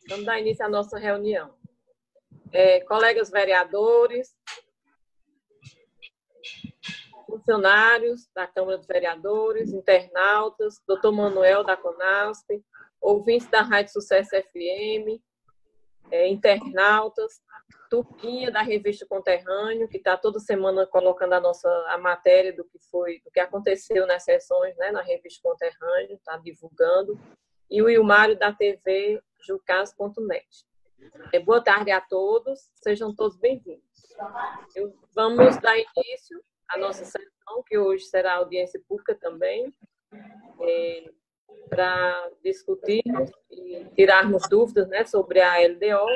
Vamos dar início à nossa reunião. Colegas vereadores, funcionários da Câmara dos Vereadores, internautas, doutor Manuel da CONASP, ouvintes da Rádio Sucesso FM, internautas, Turquinha da Revista Conterrâneo, que está toda semana colocando a matéria do que aconteceu nas sessões, né, na Revista Conterrâneo, está divulgando, e o Ilmário da TV Jucas.net. Boa tarde a todos, sejam todos bem-vindos. Vamos dar início à nossa sessão, que hoje será audiência pública também, para discutirmos e tirarmos dúvidas, né, sobre a LDO.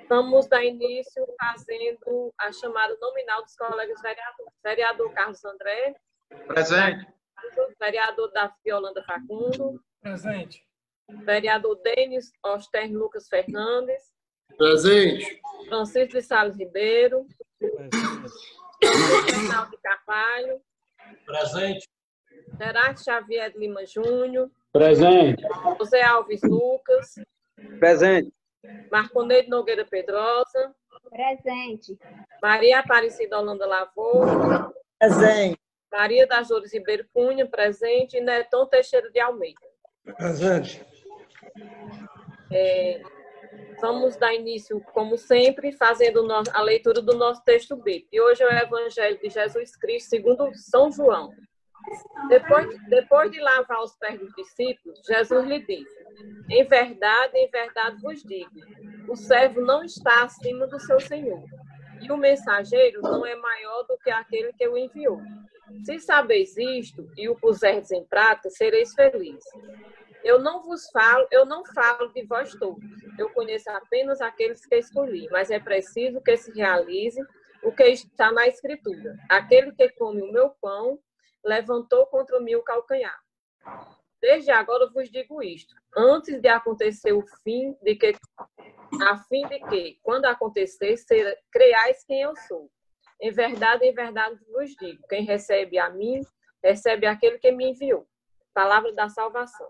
Vamos dar início fazendo a chamada nominal dos colegas vereadores. Vereador Carlos André. Presente. Vereador Davi Yolanda Facundo. Presente. Vereador Denis Oster Lucas Fernandes. Presente. Francisco de Salles Ribeiro. Presente. Ronaldo de Carvalho. Presente. Gerardo Xavier de Lima Júnior. Presente. José Alves Lucas. Presente. Marconeide Nogueira Pedrosa. Presente. Maria Aparecida Holanda Lavor. Presente. Maria das Dores Ribeiro Cunha, presente. E Neton Teixeira de Almeida. Presente. Vamos dar início, como sempre, fazendo a leitura do nosso texto bíblico. E hoje é o Evangelho de Jesus Cristo, segundo São João. Depois de lavar os pés dos discípulos, Jesus lhe disse: em verdade vos digo, o servo não está acima do seu senhor, e o mensageiro não é maior do que aquele que o enviou. Se sabeis isto e o puserdes em prática, sereis felizes. Eu não falo de vós todos. Eu conheço apenas aqueles que escolhi, mas é preciso que se realize o que está na Escritura. Aquele que come o meu pão levantou contra mim o calcanhar. Desde agora vos digo isto, antes de acontecer a fim de que, quando acontecer, creiais quem eu sou. Em verdade vos digo, quem recebe a mim, recebe aquele que me enviou. Palavra da salvação.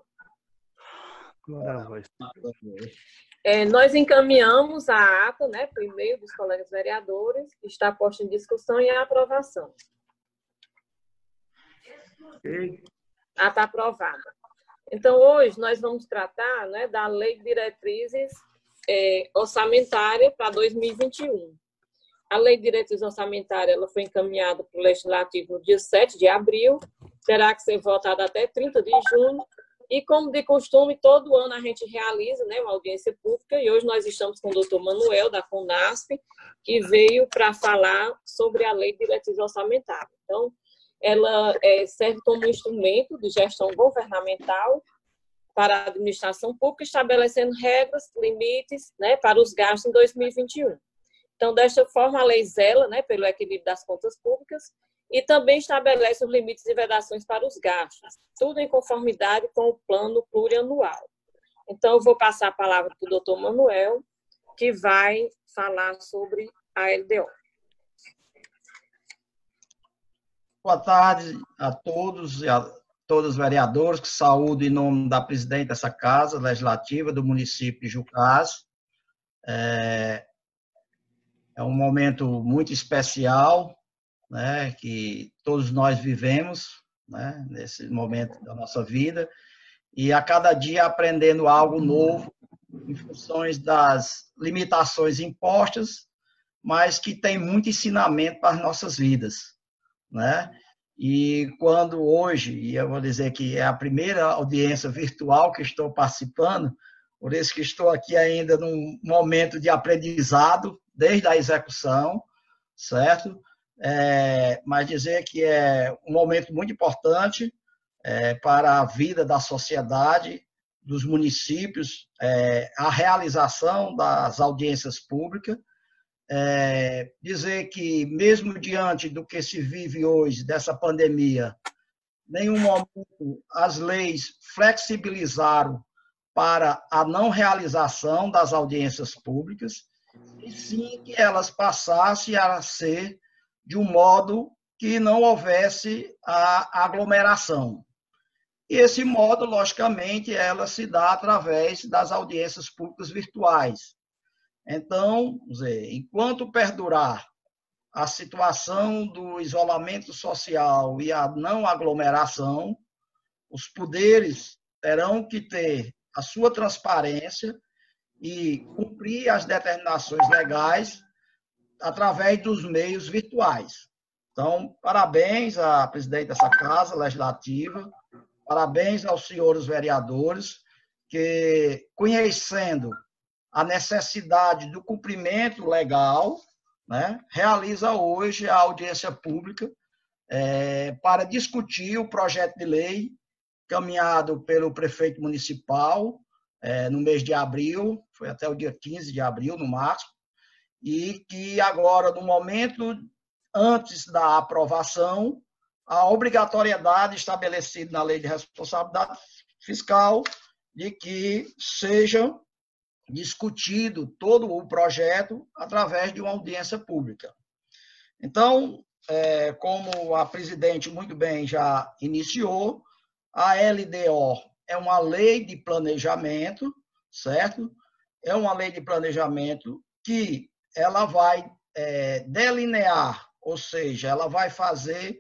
Nós encaminhamos a ata, né, por e-mail dos colegas vereadores, que está posta em discussão e aprovação. A ata aprovada. Então, hoje, nós vamos tratar, né, da Lei de Diretrizes Orçamentária para 2021. A Lei de Diretrizes Orçamentária ela foi encaminhada para o Legislativo no dia 7 de abril, terá que ser votada até 30 de junho, e, como de costume, todo ano a gente realiza, né, uma audiência pública, e hoje nós estamos com o doutor Manuel, da CONASP, que veio para falar sobre a Lei de Diretrizes Orçamentárias. Então, ela serve como instrumento de gestão governamental para a administração pública, estabelecendo regras, limites, né, para os gastos em 2021. Então, desta forma, a lei zela, né, pelo equilíbrio das contas públicas e também estabelece os limites e vedações para os gastos, tudo em conformidade com o plano plurianual. Então, eu vou passar a palavra para o doutor Manuel, que vai falar sobre a LDO. Boa tarde a todos e a todos os vereadores, que saúdo em nome da presidente dessa Casa Legislativa do município de Jucás. É um momento muito especial, né, que todos nós vivemos, né, nesse momento da nossa vida, e a cada dia aprendendo algo novo em funções das limitações impostas, mas que tem muito ensinamento para as nossas vidas, né? E quando hoje, e eu vou dizer que é a primeira audiência virtual que estou participando, por isso que estou aqui ainda num momento de aprendizado, desde a execução, certo? Mas dizer que é um momento muito importante para a vida da sociedade, dos municípios, a realização das audiências públicas, dizer que, mesmo diante do que se vive hoje, dessa pandemia, nenhum momento as leis flexibilizaram para a não realização das audiências públicas, e sim que elas passassem a ser de um modo que não houvesse a aglomeração. E esse modo, logicamente, ela se dá através das audiências públicas virtuais. Então, enquanto perdurar a situação do isolamento social e a não aglomeração, os poderes terão que ter a sua transparência e cumprir as determinações legais através dos meios virtuais. Então, parabéns à presidente dessa Casa Legislativa, parabéns aos senhores vereadores, que, conhecendo a necessidade do cumprimento legal, né, realiza hoje a audiência pública para discutir o projeto de lei caminhado pelo prefeito municipal no mês de abril, foi até o dia 15 de abril, no máximo, e que agora, no momento antes da aprovação, a obrigatoriedade estabelecida na Lei de Responsabilidade Fiscal de que seja discutido todo o projeto através de uma audiência pública. Então, como a presidente muito bem já iniciou, a LDO é uma lei de planejamento, certo? É uma lei de planejamento que ela vai delinear, ou seja, ela vai fazer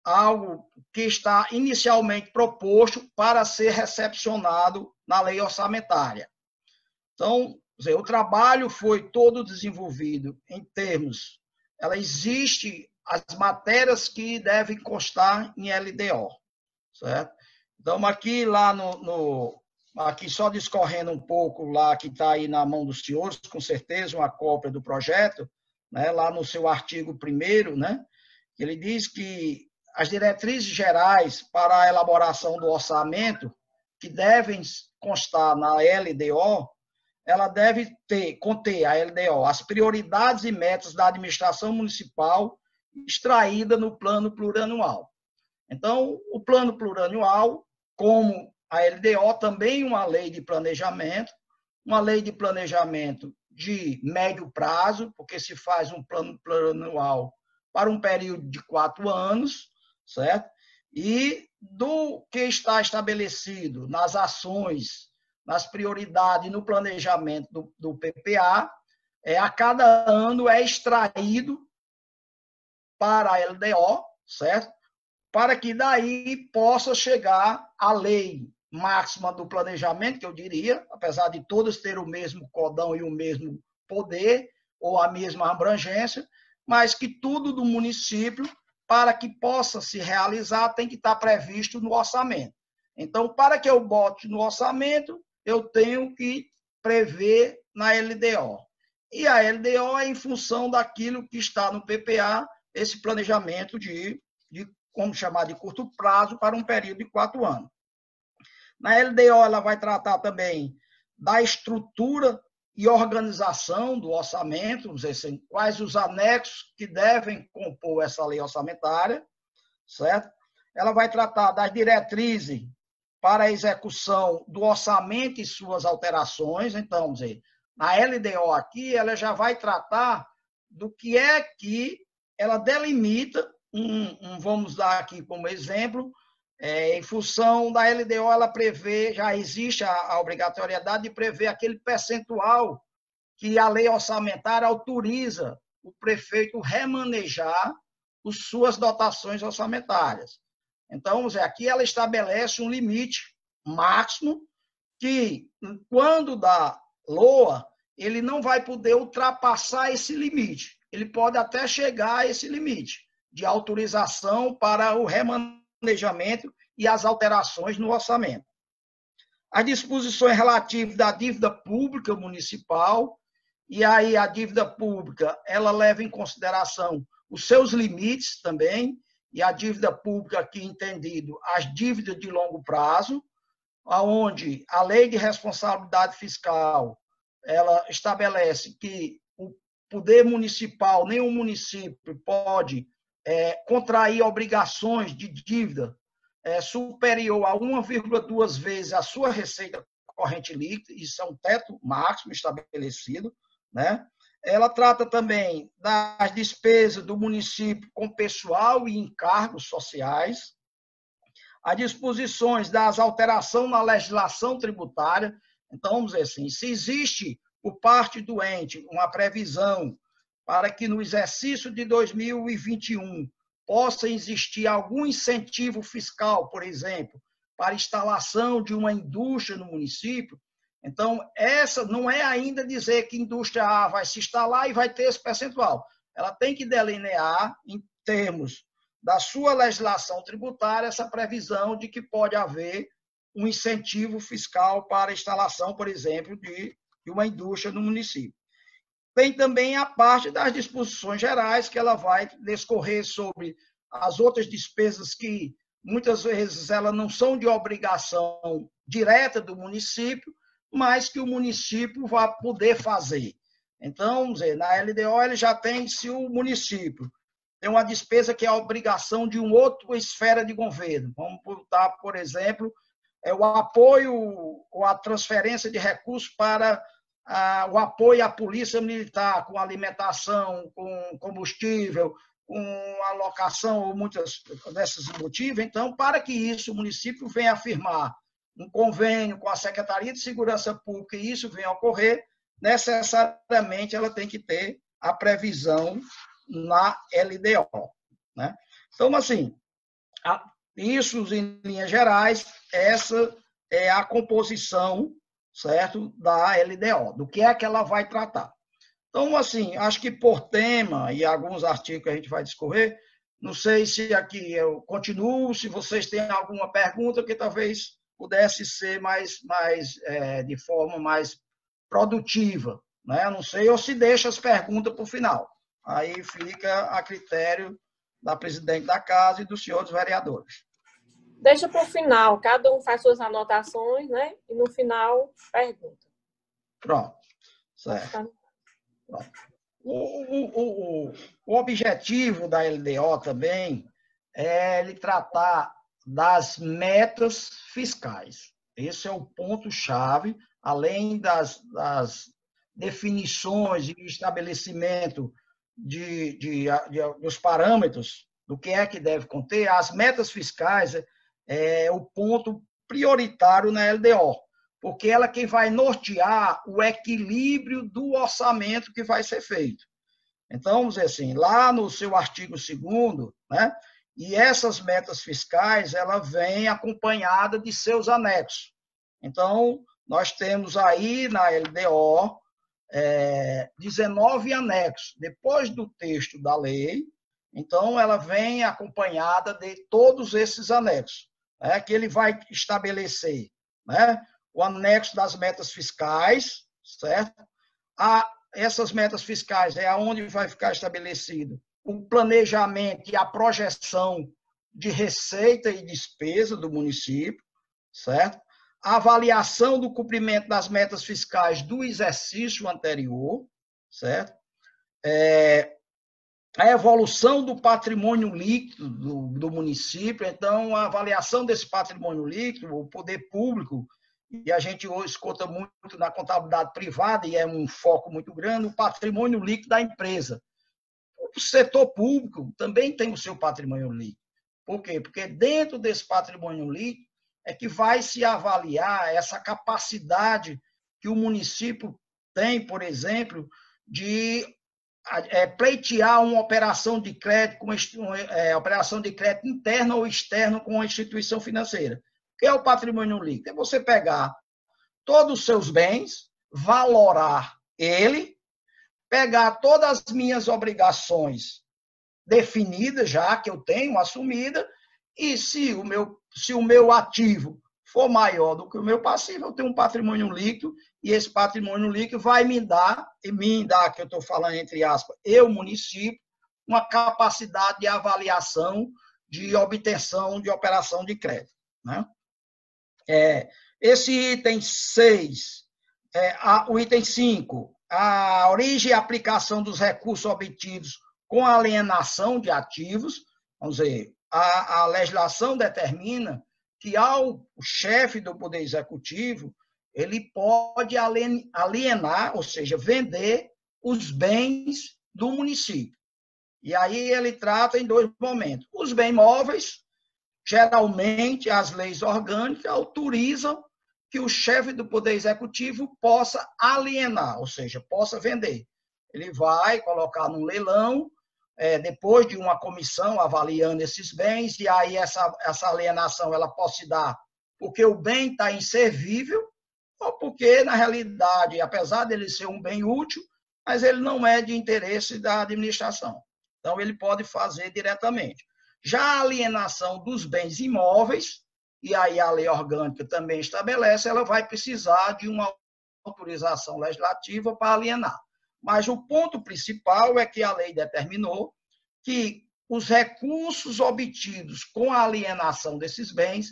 algo que está inicialmente proposto para ser recepcionado na lei orçamentária. Então, o trabalho foi todo desenvolvido em termos, ela existe as matérias que devem constar em LDO, certo? Então, aqui lá aqui só discorrendo um pouco lá que está aí na mão dos senhores, com certeza uma cópia do projeto, né, lá no seu artigo 1º, né, ele diz que as diretrizes gerais para a elaboração do orçamento, que devem constar na LDO, ela deve conter a LDO, as prioridades e metas da administração municipal extraída no plano plurianual. Então, o plano plurianual, como a LDO, também uma lei de planejamento de médio prazo, porque se faz um plano plurianual para um período de 4 anos, certo? E do que está estabelecido nas ações, nas prioridades, no planejamento do PPA, a cada ano é extraído para a LDO, certo? Para que daí possa chegar a lei máxima do planejamento, que eu diria, apesar de todas terem o mesmo cordão e o mesmo poder, ou a mesma abrangência, mas que tudo do município, para que possa se realizar, tem que estar previsto no orçamento. Então, para que eu bote no orçamento, eu tenho que prever na LDO. E a LDO é em função daquilo que está no PPA, esse planejamento de como chamar, de curto prazo para um período de 4 anos. Na LDO, ela vai tratar também da estrutura e organização do orçamento, assim, quais os anexos que devem compor essa lei orçamentária, certo? Ela vai tratar das diretrizes para a execução do orçamento e suas alterações. Então, na LDO aqui, ela já vai tratar do que é que ela delimita, vamos dar aqui como exemplo, em função da LDO, ela prevê, já existe a obrigatoriedade de prever aquele percentual que a lei orçamentária autoriza o prefeito remanejar as suas dotações orçamentárias. Então, aqui ela estabelece um limite máximo que, quando da LOA, ele não vai poder ultrapassar esse limite. Ele pode até chegar a esse limite de autorização para o remanejamento e as alterações no orçamento. As disposições relativas da dívida pública municipal, e aí a dívida pública, ela leva em consideração os seus limites também, e a dívida pública aqui entendido, as dívidas de longo prazo, onde a Lei de Responsabilidade Fiscal, ela estabelece que o poder municipal, nenhum município pode contrair obrigações de dívida superior a 1,2 vezes a sua receita corrente líquida, isso é um teto máximo estabelecido, né? Ela trata também das despesas do município com pessoal e encargos sociais, as disposições das alterações na legislação tributária. Então, vamos dizer assim, se existe por parte do ente uma previsão para que no exercício de 2021 possa existir algum incentivo fiscal, por exemplo, para instalação de uma indústria no município, então, essa não é ainda dizer que a indústria A vai se instalar e vai ter esse percentual. Ela tem que delinear, em termos da sua legislação tributária, essa previsão de que pode haver um incentivo fiscal para a instalação, por exemplo, de uma indústria no município. Tem também a parte das disposições gerais, que ela vai discorrer sobre as outras despesas que, muitas vezes, elas não são de obrigação direta do município, mas que o município vai poder fazer. Então, vamos dizer, na LDO ele já tem, se o município tem uma despesa que é a obrigação de uma outra esfera de governo. Vamos botar, por exemplo, o apoio ou a transferência de recursos para o apoio à polícia militar, com alimentação, com combustível, com alocação ou muitas desses motivos. Então, para que isso o município venha afirmar um convênio com a Secretaria de Segurança Pública e isso venha a ocorrer, necessariamente ela tem que ter a previsão na LDO. Né? Então, assim, isso em linhas gerais, essa é a composição, certo, da LDO, do que é que ela vai tratar. Então, assim, acho que por tema e alguns artigos que a gente vai discorrer, não sei se aqui eu continuo, se vocês têm alguma pergunta que talvez pudesse ser de forma mais produtiva, né? Não sei, ou se deixa as perguntas para o final. Aí fica a critério da presidente da casa e dos senhores vereadores. Deixa para o final, cada um faz suas anotações, né? E no final, pergunta. Pronto, certo. Pronto. O objetivo da LDO também é ele tratar das metas fiscais. Esse é o ponto-chave, além das definições e estabelecimento dos parâmetros do que é que deve conter, as metas fiscais é o ponto prioritário na LDO, porque ela é quem vai nortear o equilíbrio do orçamento que vai ser feito. Então, vamos dizer assim, lá no seu artigo 2º, né, e essas metas fiscais, ela vem acompanhada de seus anexos. Então, nós temos aí na LDO 19 anexos. Depois do texto da lei, então, ela vem acompanhada de todos esses anexos, né, que ele vai estabelecer, né, o anexo das metas fiscais, certo? Essas metas fiscais é onde vai ficar estabelecido o planejamento e a projeção de receita e despesa do município, certo? A avaliação do cumprimento das metas fiscais do exercício anterior, certo? A evolução do patrimônio líquido do município, então, a avaliação desse patrimônio líquido, o poder público, e a gente hoje escuta muito na contabilidade privada, e é um foco muito grande, o patrimônio líquido da empresa. O setor público também tem o seu patrimônio líquido. Por quê? Porque dentro desse patrimônio líquido é que vai se avaliar essa capacidade que o município tem, por exemplo, de pleitear uma operação de crédito, operação de crédito interna ou externa com a instituição financeira. O que é o patrimônio líquido? É você pegar todos os seus bens, valorar ele, pegar todas as minhas obrigações definidas já, que eu tenho, assumida, e se o meu ativo for maior do que o meu passivo, eu tenho um patrimônio líquido, e esse patrimônio líquido vai me dar, que eu estou falando entre aspas, eu, município, uma capacidade de avaliação de obtenção de operação de crédito. Né? Esse item 6, o item 5, a origem e aplicação dos recursos obtidos com alienação de ativos, vamos dizer, a legislação determina que o chefe do Poder Executivo, ele pode alienar, ou seja, vender os bens do município. E aí ele trata em 2 momentos. Os bens móveis, geralmente, as leis orgânicas autorizam que o chefe do Poder Executivo possa alienar, ou seja, possa vender. Ele vai colocar num leilão, depois de uma comissão avaliando esses bens, e aí essa alienação ela pode se dar porque o bem está inservível, ou porque, na realidade, apesar dele ser um bem útil, mas ele não é de interesse da administração. Então, ele pode fazer diretamente. Já a alienação dos bens imóveis, e aí a lei orgânica também estabelece, ela vai precisar de uma autorização legislativa para alienar. Mas o ponto principal é que a lei determinou que os recursos obtidos com a alienação desses bens,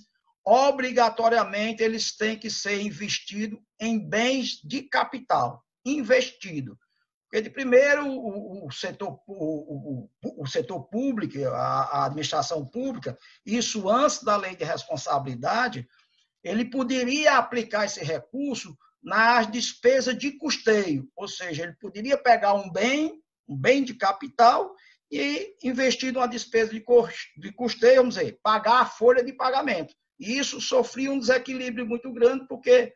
obrigatoriamente, eles têm que ser investidos em bens de capital, investido. Porque, de primeiro, o setor público, a administração pública, isso antes da lei de responsabilidade, ele poderia aplicar esse recurso nas despesas de custeio, ou seja, ele poderia pegar um bem de capital e investir numa despesa de custeio, vamos dizer, pagar a folha de pagamento. E isso sofria um desequilíbrio muito grande, porque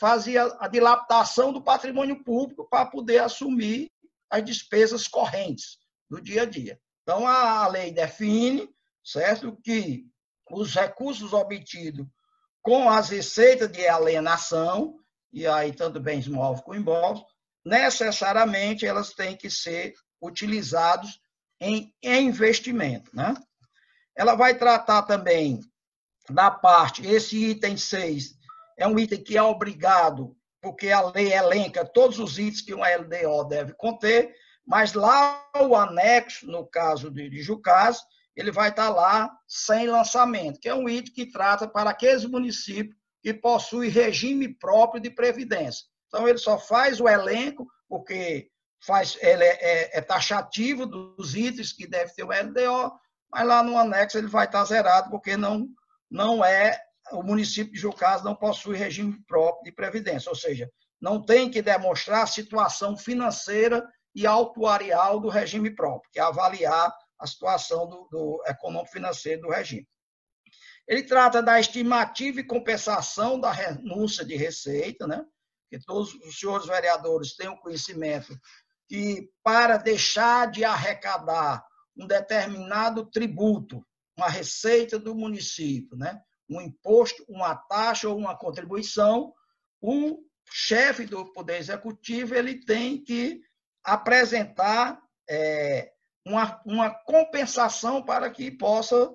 fazia a dilapidação do patrimônio público para poder assumir as despesas correntes do dia a dia. Então, a lei define, certo, que os recursos obtidos com as receitas de alienação, e aí tanto bens móveis como imóveis, necessariamente elas têm que ser utilizados em investimento, né? Ela vai tratar também da parte, esse item 6 é um item que é obrigado, porque a lei elenca todos os itens que uma LDO deve conter, mas lá o anexo, no caso de Jucás, ele vai estar lá sem lançamento, que é um item que trata para aqueles municípios que possuem regime próprio de previdência. Então, ele só faz o elenco, porque ele é taxativo dos itens que deve ter o LDO, mas lá no anexo ele vai estar zerado, porque o município de Jucás não possui regime próprio de previdência, ou seja, não tem que demonstrar a situação financeira e autuarial do regime próprio, que é avaliar a situação do econômico-financeiro do regime. Ele trata da estimativa e compensação da renúncia de receita, né? Que todos os senhores vereadores tenham conhecimento que, para deixar de arrecadar um determinado tributo, uma receita do município, né? Um imposto, uma taxa ou uma contribuição, o chefe do Poder Executivo ele tem que apresentar uma compensação para que possa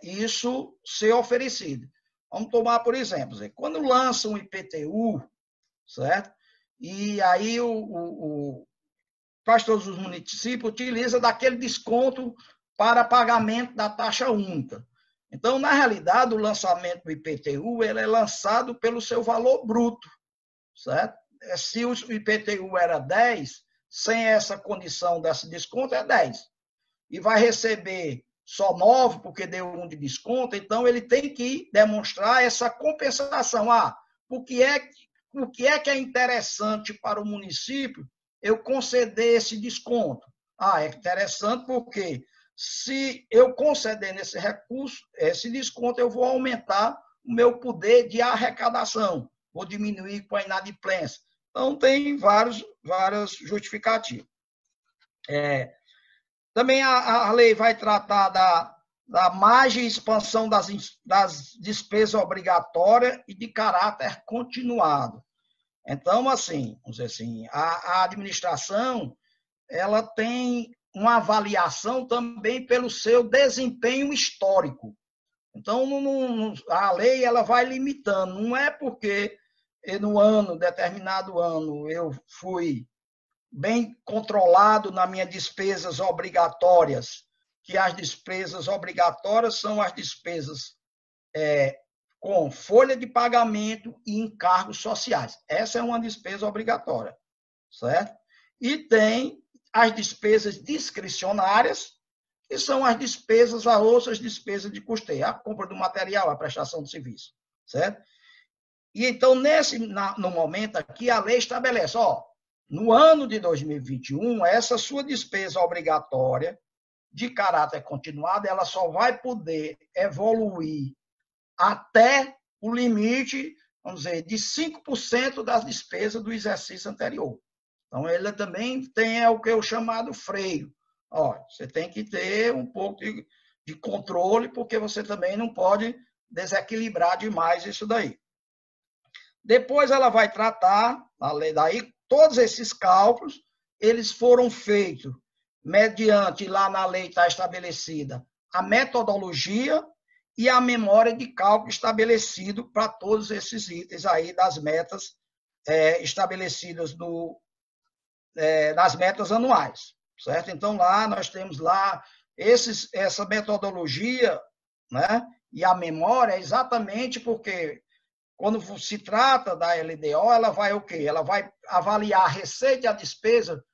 isso ser oferecido. Vamos tomar, por exemplo, quando lança um IPTU, certo? E aí quase todos os municípios utilizam daquele desconto para pagamento da taxa única. Então, na realidade, o lançamento do IPTU ele é lançado pelo seu valor bruto, certo? Se o IPTU era 10, sem essa condição desse desconto, é 10. E vai receber só 9, porque deu 1 de desconto, então ele tem que demonstrar essa compensação. O que é que é interessante para o município eu conceder esse desconto? É interessante porque se eu conceder nesse recurso, esse desconto, eu vou aumentar o meu poder de arrecadação, vou diminuir com a inadimplência. Então, tem várias justificativas. Também a lei vai tratar da margem e expansão das despesas obrigatórias e de caráter continuado. Então, assim, vamos dizer assim, a administração ela tem uma avaliação também pelo seu desempenho histórico. Então, a lei ela vai limitando. Não é porque no determinado ano, eu fui bem controlado nas minhas despesas obrigatórias, que as despesas obrigatórias são as despesas com folha de pagamento e encargos sociais. Essa é uma despesa obrigatória, certo? E tem as despesas discricionárias, que são as outras despesas de custeio, a compra do material, a prestação de serviço, certo? E então, no momento aqui, a lei estabelece, no ano de 2021, essa sua despesa obrigatória de caráter continuado, ela só vai poder evoluir até o limite, vamos dizer, de 5% das despesas do exercício anterior. Então, ele também tem o que é o chamado freio. Ó, você tem que ter um pouco de controle, porque você também não pode desequilibrar demais isso daí. Depois ela vai tratar, daí todos esses cálculos, eles foram feitos mediante, lá na lei está estabelecida, a metodologia e a memória de cálculo estabelecido para todos esses itens aí das metas estabelecidas nas metas anuais, certo? Então, lá nós temos lá essa metodologia, né? E a memória é exatamente porque quando se trata da LDO, ela vai o quê? Ela vai avaliar a receita e a despesa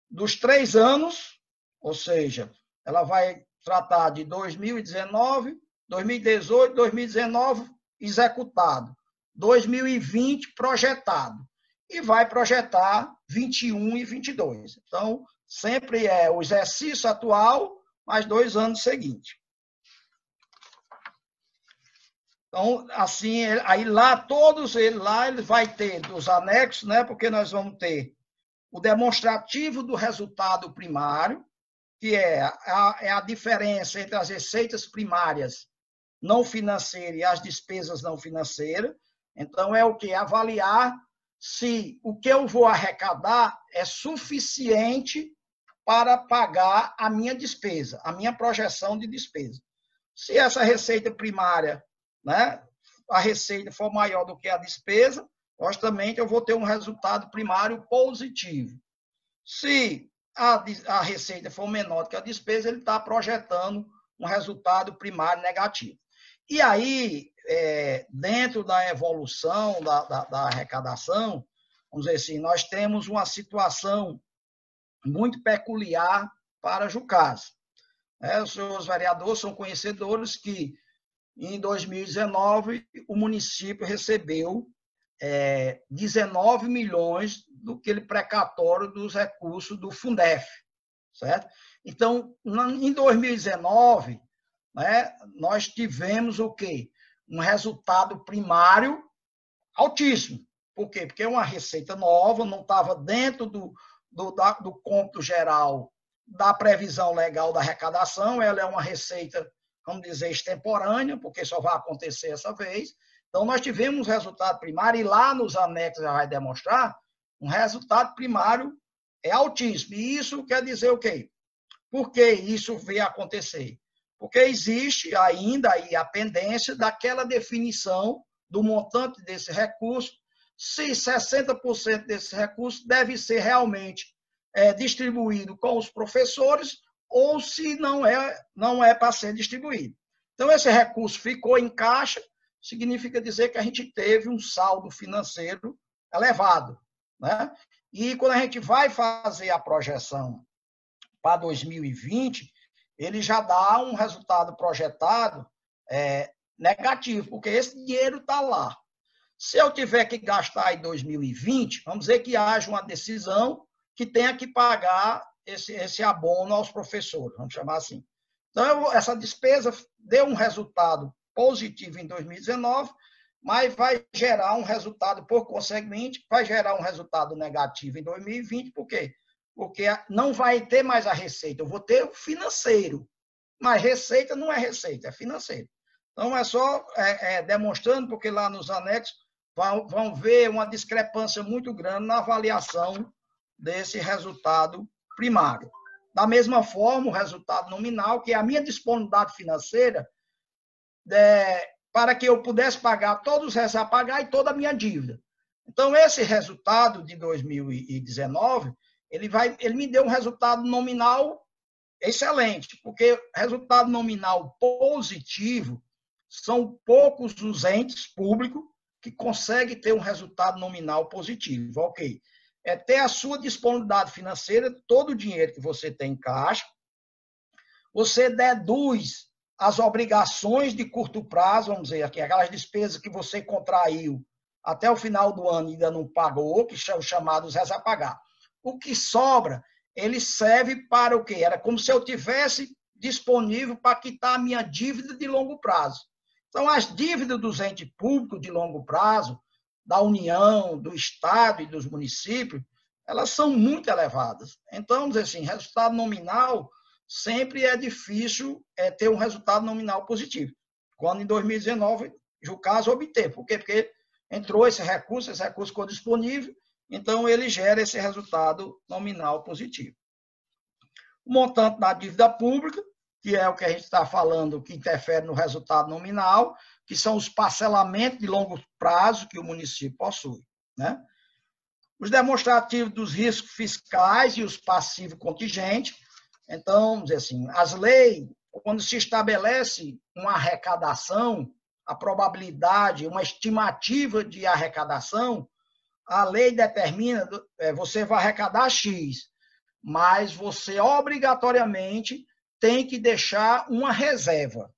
dos 3 anos, ou seja, ela vai tratar de 2019, 2018, 2019 executado, 2020 projetado, e vai projetar 21 e 22. Então, sempre é o exercício atual, mais 2 anos seguintes. Então, assim, aí lá, todos eles lá, ele vai ter dos anexos, né? Porque nós vamos ter o demonstrativo do resultado primário, que é a diferença entre as receitas primárias não financeiras e as despesas não financeiras. Então, é o que? Avaliar se o que eu vou arrecadar é suficiente para pagar a minha despesa, a minha projeção de despesa. Se essa receita primária, né, a receita for maior do que a despesa, logicamente eu vou ter um resultado primário positivo. Se a receita for menor do que a despesa, ele está projetando um resultado primário negativo. E aí, dentro da evolução da arrecadação, vamos dizer assim, nós temos uma situação muito peculiar para Jucás. Os senhores vereadores são conhecedores que, em 2019, o município recebeu 19 milhões do que ele precatório dos recursos do Fundef, certo? Então, em 2019, né, nós tivemos o quê? Um resultado primário altíssimo. Por quê? Porque é uma receita nova, não estava dentro do cômputo geral da previsão legal da arrecadação, ela é uma receita, vamos dizer, extemporânea, porque só vai acontecer essa vez. Então, nós tivemos resultado primário, e lá nos anexos já vai demonstrar, um resultado primário altíssimo. E isso quer dizer o quê? Por que isso veio acontecer? Porque existe ainda aí a pendência daquela definição do montante desse recurso, se 60% desse recurso deve ser realmente distribuído com os professores ou se não é para ser distribuído. Então, esse recurso ficou em caixa, significa dizer que a gente teve um saldo financeiro elevado, né? E quando a gente vai fazer a projeção para 2020, ele já dá um resultado projetado negativo, porque esse dinheiro está lá. Se eu tiver que gastar em 2020, vamos dizer que haja uma decisão que tenha que pagar esse abono aos professores, vamos chamar assim. Então, essa despesa deu um resultado positivo em 2019, mas vai gerar um resultado, por conseguinte, vai gerar um resultado negativo em 2020, por quê? Porque não vai ter mais a receita, eu vou ter o financeiro, mas receita não é receita, é financeiro. Então, é só demonstrando, porque lá nos anexos vão ver uma discrepância muito grande na avaliação desse resultado primário. Da mesma forma, o resultado nominal, que é a minha disponibilidade financeira, para que eu pudesse pagar todos os restos a pagar e toda a minha dívida. Então, esse resultado de 2019, ele me deu um resultado nominal excelente, porque resultado nominal positivo são poucos os entes públicos que conseguem ter um resultado nominal positivo. Ok. É ter a sua disponibilidade financeira, todo o dinheiro que você tem em caixa, você deduz as obrigações de curto prazo, vamos dizer aqui, aquelas despesas que você contraiu até o final do ano e ainda não pagou, que são chamados restos a pagar. O que sobra, ele serve para o quê? Era como se eu tivesse disponível para quitar a minha dívida de longo prazo. Então, as dívidas dos entes públicos de longo prazo, da União, do Estado e dos municípios, elas são muito elevadas. Então, vamos dizer assim, resultado nominal sempre é difícil ter um resultado nominal positivo. Quando em 2019, o caso obteve. Por quê? Porque entrou esse recurso ficou disponível, então ele gera esse resultado nominal positivo. O montante da dívida pública, que é o que a gente está falando, que interfere no resultado nominal, que são os parcelamentos de longo prazo que o município possui, né? Os demonstrativos dos riscos fiscais e os passivos contingentes. Então, vamos dizer assim, as leis, quando se estabelece uma arrecadação, a probabilidade, uma estimativa de arrecadação, a lei determina, você vai arrecadar X, mas você obrigatoriamente tem que deixar uma reserva.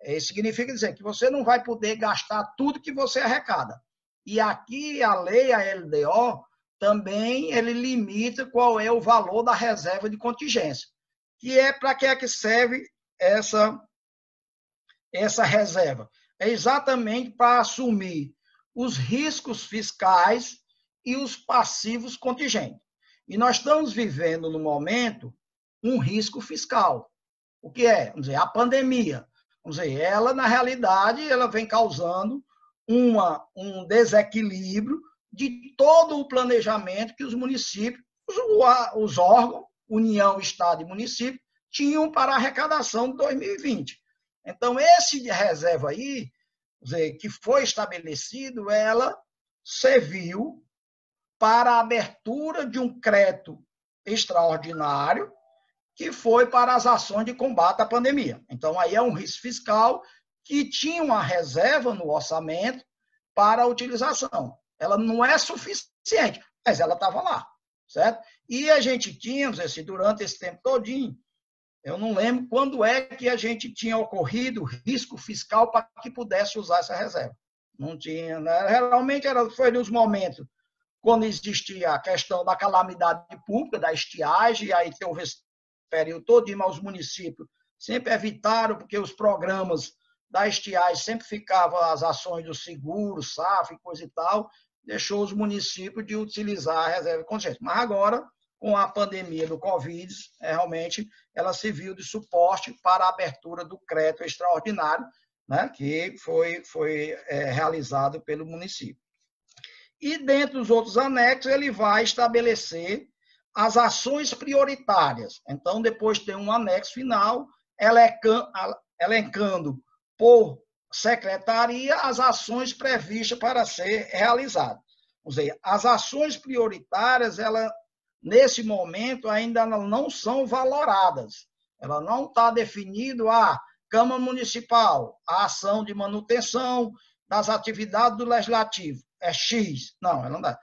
Isso significa dizer que você não vai poder gastar tudo que você arrecada. E aqui a lei, a LDO, também ele limita qual é o valor da reserva de contingência, que é para que é que serve essa reserva. É exatamente para assumir os riscos fiscais e os passivos contingentes. E nós estamos vivendo, no momento, um risco fiscal. O que é? Vamos dizer, a pandemia. Vamos dizer, ela, na realidade, ela vem causando um desequilíbrio de todo o planejamento que os municípios, os órgãos, União, Estado e município, tinham para a arrecadação de 2020. Então, esse de reserva aí, que foi estabelecido, ela serviu para a abertura de um crédito extraordinário que foi para as ações de combate à pandemia. Então, aí é um risco fiscal que tinha uma reserva no orçamento para a utilização. Ela não é suficiente, mas ela estava lá, certo? E a gente tinha, durante esse tempo todinho, eu não lembro quando é que a gente tinha ocorrido risco fiscal para que pudesse usar essa reserva. Não tinha, né? Realmente foi nos momentos quando existia a questão da calamidade pública, da estiagem, e aí houve esse período todo, mas os municípios sempre evitaram, porque os programas da estiagem sempre ficavam as ações do seguro, SAF e coisa e tal, deixou os municípios de utilizar a reserva de contingência. Mas agora, com a pandemia do Covid, realmente ela serviu de suporte para a abertura do crédito extraordinário, né, que foi realizado pelo município. E, dentro dos outros anexos, ele vai estabelecer as ações prioritárias. Então, depois tem um anexo final, elencando por secretaria as ações previstas para ser realizadas. Ou seja, as ações prioritárias, nesse momento, ainda não são valoradas. Ela não está definido a Câmara Municipal, a ação de manutenção das atividades do Legislativo. É X. Não, ela não dá.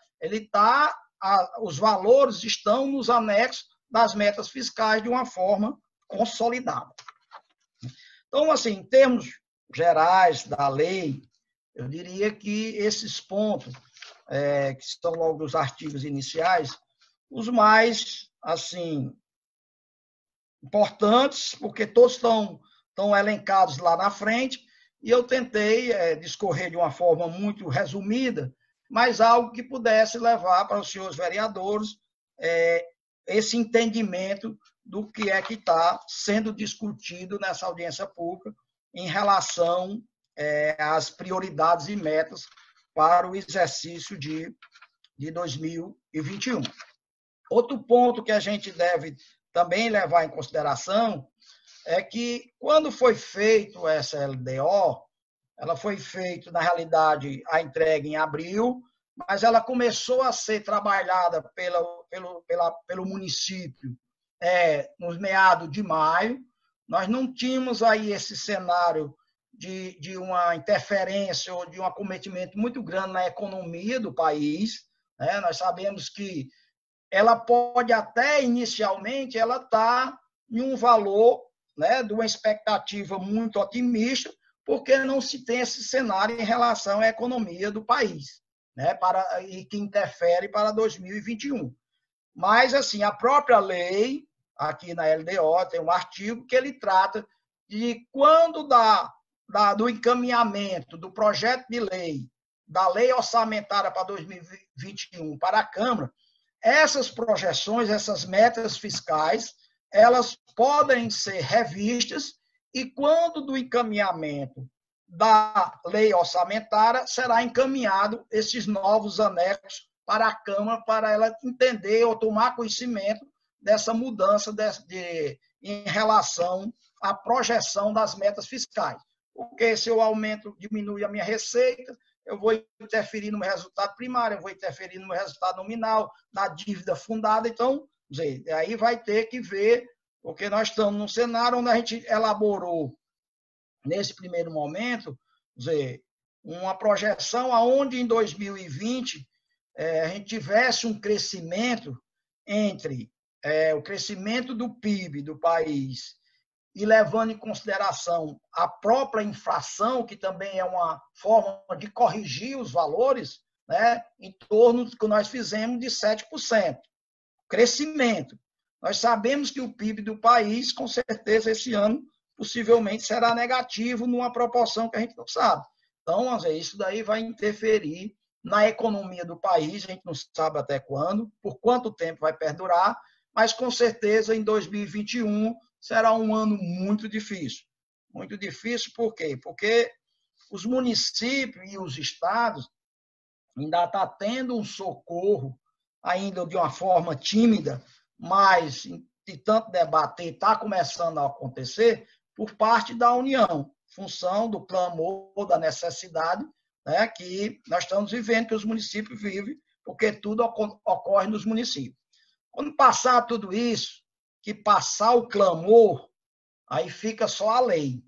Os valores estão nos anexos das metas fiscais de uma forma consolidada. Então, assim, em termos gerais da lei, eu diria que esses pontos, que estão logo dos artigos iniciais, os mais, assim, importantes, porque todos estão elencados lá na frente, e eu tentei discorrer de uma forma muito resumida, mas algo que pudesse levar para os senhores vereadores esse entendimento do que é que está sendo discutido nessa audiência pública em relação às prioridades e metas para o exercício de 2021. Outro ponto que a gente deve também levar em consideração é que, quando foi feito essa LDO, ela foi feita, na realidade, a entrega em abril, mas ela começou a ser trabalhada pelo município nos meados de maio. Nós não tínhamos aí esse cenário de uma interferência ou de um acometimento muito grande na economia do país, né? Nós sabemos que ela pode até, inicialmente, ela está em um valor, né, de uma expectativa muito otimista, porque não se tem esse cenário em relação à economia do país, né, e que interfere para 2021. Mas, assim, a própria lei, aqui na LDO, tem um artigo que ele trata de quando do encaminhamento do projeto de lei, da lei orçamentária para 2021 para a Câmara, essas projeções, essas metas fiscais, elas podem ser revistas e quando do encaminhamento da lei orçamentária, será encaminhado esses novos anexos para a Câmara, para ela entender ou tomar conhecimento dessa mudança em relação à projeção das metas fiscais. Porque se eu aumento, diminui a minha receita, eu vou interferir no meu resultado primário, eu vou interferir no meu resultado nominal, na dívida fundada. Então, aí vai ter que ver, porque nós estamos num cenário onde a gente elaborou, nesse primeiro momento, uma projeção aonde em 2020 a gente tivesse um crescimento entre o crescimento do PIB do país e levando em consideração a própria inflação, que também é uma forma de corrigir os valores, né, em torno do que nós fizemos de 7%. Crescimento. Nós sabemos que o PIB do país, com certeza, esse ano, possivelmente será negativo numa proporção que a gente não sabe. Então, isso daí vai interferir na economia do país, a gente não sabe até quando, por quanto tempo vai perdurar, mas com certeza em 2021 será um ano muito difícil. Muito difícil por quê? Porque os municípios e os estados ainda estão tendo um socorro, ainda de uma forma tímida, mas de tanto debater, está começando a acontecer por parte da União, função do clamor, da necessidade, né, que nós estamos vivendo, que os municípios vivem, porque tudo ocorre nos municípios. Quando passar tudo isso, que passar o clamor, aí fica só a lei,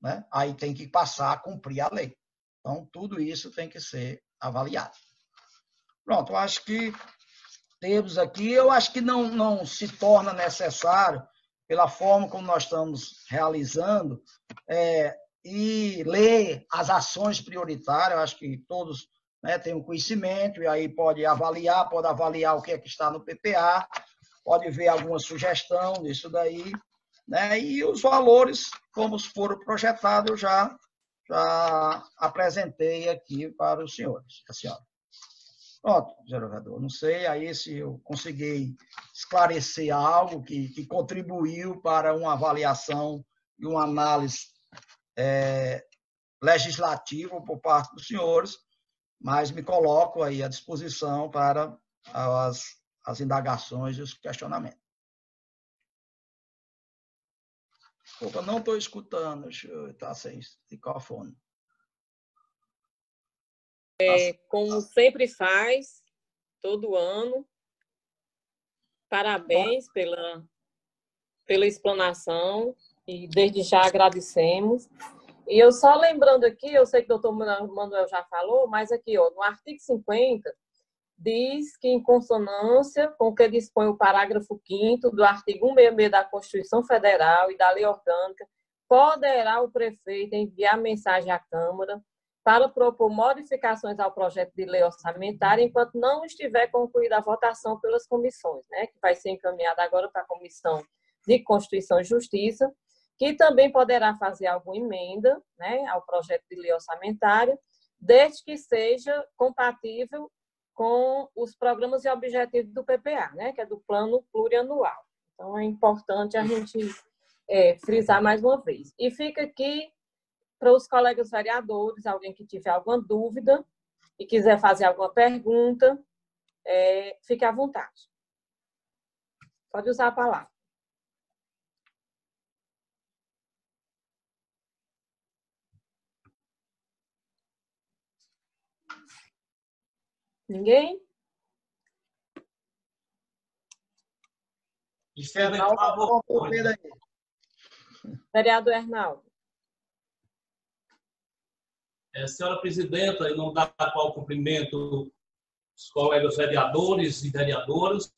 né? Aí tem que passar a cumprir a lei. Então, tudo isso tem que ser avaliado. Pronto, eu acho que temos aqui, eu acho que não se torna necessário, pela forma como nós estamos realizando, e ler as ações prioritárias, eu acho que todos, né, têm um conhecimento, e aí pode avaliar o que é que está no PPA, pode ver alguma sugestão disso daí, né, e os valores, como foram projetados, eu já apresentei aqui para os senhores, a senhora. Pronto, vereador, não sei aí se eu consegui esclarecer algo que contribuiu para uma avaliação e uma análise legislativa por parte dos senhores, mas me coloco aí à disposição para as indagações e os questionamentos. Desculpa, não estou escutando, está sem microfone. Como sempre faz, todo ano. Parabéns pela explanação e desde já agradecemos. E eu só lembrando aqui, eu sei que o doutor Manuel já falou, mas aqui, no artigo 50, diz que em consonância com o que dispõe o parágrafo 5º do artigo 166 da Constituição Federal e da Lei Orgânica, poderá o prefeito enviar mensagem à Câmara para propor modificações ao projeto de lei orçamentária enquanto não estiver concluída a votação pelas comissões, né, que vai ser encaminhada agora para a Comissão de Constituição e Justiça, que também poderá fazer alguma emenda, né, ao projeto de lei orçamentária, desde que seja compatível com os programas e objetivos do PPA, né, que é do Plano Plurianual. Então, é importante a gente frisar mais uma vez. E fica aqui para os colegas vereadores, alguém que tiver alguma dúvida e quiser fazer alguma pergunta, fique à vontade. Pode usar a palavra. Ninguém? Vereador Arnaldo. Senhora presidenta, em nome da qual cumprimento os colegas vereadores e vereadoras,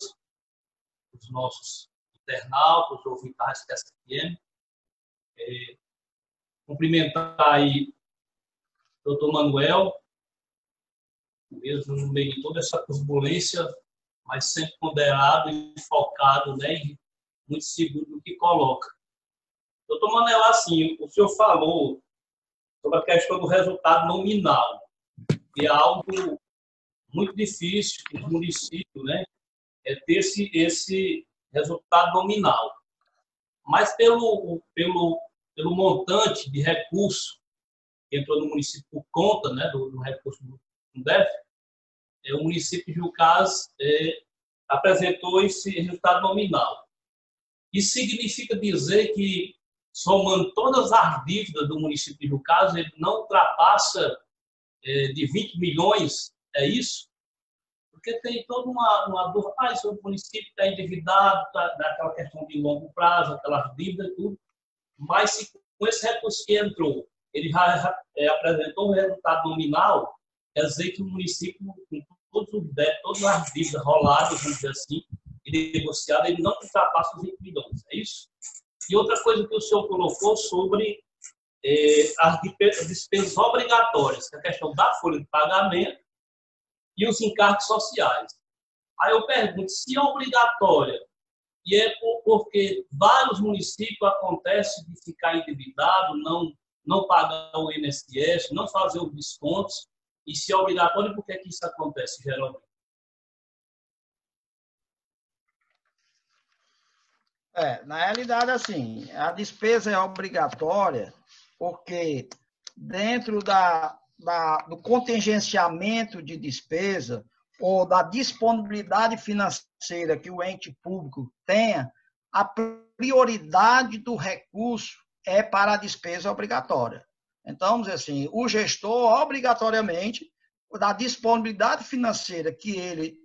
os nossos internautas, os ouvintes da SFM, cumprimentar aí o doutor Manuel, mesmo no meio de toda essa turbulência, mas sempre ponderado e focado, né, muito seguro do que coloca. Doutor Manel, assim, o senhor falou sobre a questão do resultado nominal, que é algo muito difícil para os municípios, né? Ter esse resultado nominal. Mas pelo montante de recurso que entrou no município por conta, né, do recurso do Fundef, o município de Jucás apresentou esse resultado nominal. Isso significa dizer que, somando todas as dívidas do município de Jucás, ele não ultrapassa de 20 milhões, é isso? Porque tem toda uma dúvida, o município está endividado, daquela questão de longo prazo, aquelas dívidas e tudo, mas se com esse recurso que entrou, ele já apresentou um resultado nominal, quer dizer que o município, com todos os débitos, todas as dívidas roladas, vamos dizer assim, e negociadas, ele não ultrapassa os 20 milhões, é isso? E outra coisa que o senhor colocou sobre as despesas obrigatórias, que é a questão da folha de pagamento e os encargos sociais. Aí eu pergunto, se é obrigatória, e é porque vários municípios acontece de ficar endividado, não pagar o INSS, não fazer os descontos, e se é obrigatório, por que isso acontece geralmente? Na realidade, assim, a despesa é obrigatória porque dentro do contingenciamento de despesa ou da disponibilidade financeira que o ente público tenha, a prioridade do recurso é para a despesa obrigatória. Então, vamos dizer assim, o gestor, obrigatoriamente, da disponibilidade financeira que ele,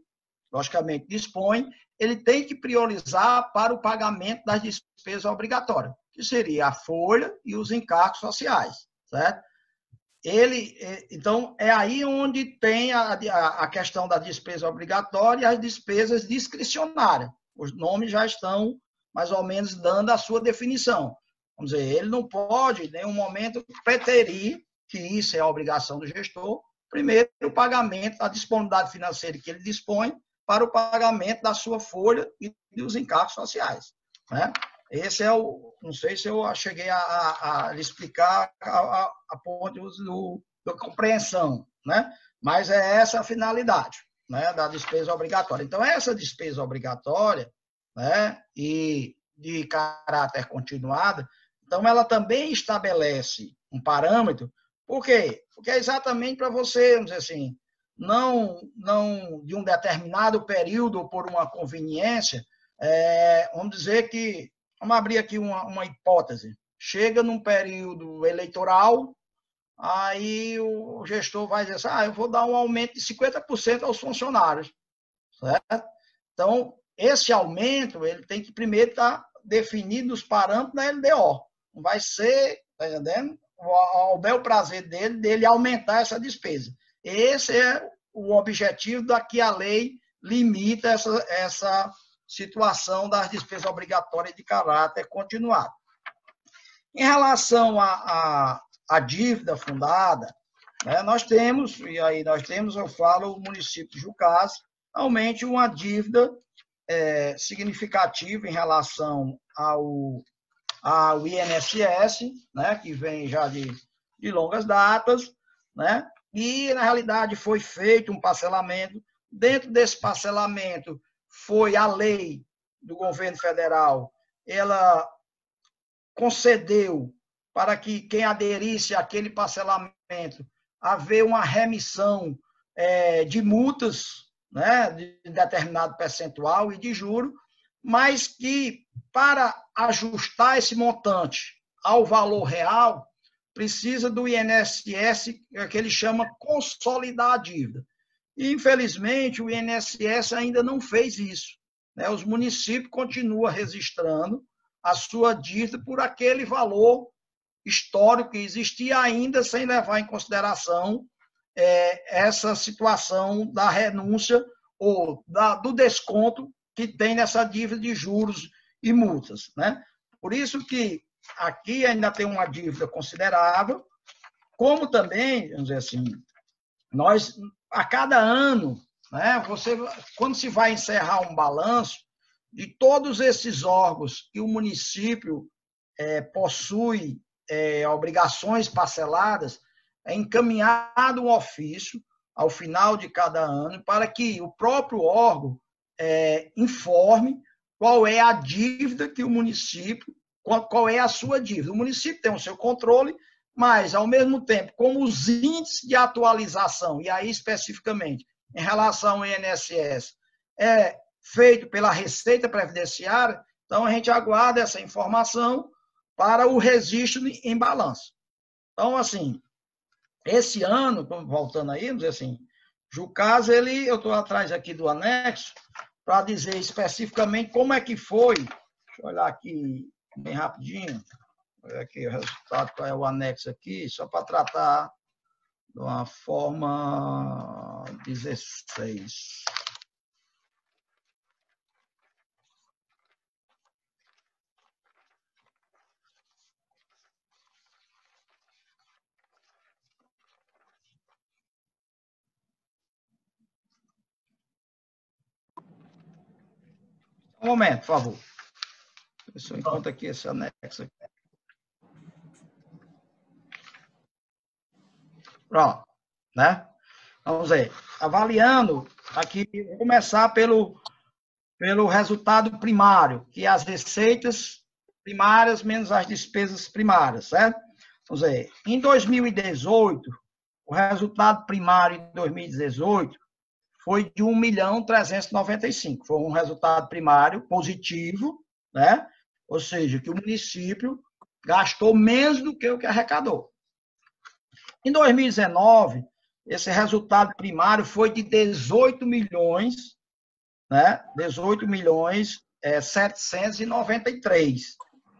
logicamente, dispõe, ele tem que priorizar para o pagamento das despesas obrigatórias, que seria a folha e os encargos sociais, certo? Então, é aí onde tem a questão da despesa obrigatória e as despesas discricionárias. Os nomes já estão, mais ou menos, dando a sua definição. Vamos dizer, ele não pode, em nenhum momento, preterir, que isso é a obrigação do gestor, primeiro, o pagamento da disponibilidade financeira que ele dispõe para o pagamento da sua folha e dos encargos sociais, né? Esse é não sei se eu cheguei a explicar a ponto da compreensão, né? Mas é essa a finalidade, né, da despesa obrigatória. Então, essa despesa obrigatória, né, e de caráter continuado, então ela também estabelece um parâmetro. Por quê? Porque é exatamente para você, vamos dizer assim, não de um determinado período por uma conveniência, vamos dizer que, vamos abrir aqui uma hipótese, chega num período eleitoral, aí o gestor vai dizer assim, eu vou dar um aumento de 50% aos funcionários, certo? Então, esse aumento, ele tem que primeiro estar definido os parâmetros da LDO, não vai ser, tá entendendo? Ao bel prazer dele aumentar essa despesa. Esse é o objetivo da que a lei limita essa situação das despesas obrigatórias de caráter continuado. Em relação à dívida fundada, né, nós temos, eu falo, o município de Jucás, realmente uma dívida significativa em relação ao INSS, né, que vem já de longas datas, né, e, na realidade, foi feito um parcelamento. Dentro desse parcelamento, foi a lei do governo federal, ela concedeu para que quem aderisse àquele parcelamento haver uma remissão de multas, né, de determinado percentual e de juro, mas que, para ajustar esse montante ao valor real, precisa do INSS, que ele chama consolidar a dívida. E, infelizmente, o INSS ainda não fez isso, né? Os municípios continuam registrando a sua dívida por aquele valor histórico que existia ainda, sem levar em consideração essa situação da renúncia ou do desconto que tem nessa dívida de juros e multas, né? Por isso que aqui ainda tem uma dívida considerável, como também, vamos dizer assim, nós, a cada ano, né, quando se vai encerrar um balanço, de todos esses órgãos que o município possui obrigações parceladas, é encaminhado um ofício ao final de cada ano para que o próprio órgão informe qual é a dívida que o município, qual é a sua dívida. O município tem o seu controle, mas, ao mesmo tempo, como os índices de atualização, e aí especificamente em relação ao INSS, é feito pela Receita Previdenciária, então a gente aguarda essa informação para o registro em balanço. Então, assim, esse ano, voltando aí, vamos dizer assim, Jucasa, eu estou atrás aqui do anexo, para dizer especificamente como é que foi. Deixa eu olhar aqui bem rapidinho. Olha aqui o resultado, qual é o anexo aqui, só para tratar de uma forma 16. Um momento, por favor. Deixa eu encontrar aqui esse anexo. Aqui. Pronto, né? Vamos ver. Avaliando, aqui, vou começar pelo resultado primário, que é as receitas primárias menos as despesas primárias, certo? Vamos ver. Em 2018, o resultado primário em 2018 foi de 1.395.000. Foi um resultado primário positivo, né? Ou seja, que o município gastou menos do que o que arrecadou. Em 2019, esse resultado primário foi de 18 milhões, né? 18.793.000,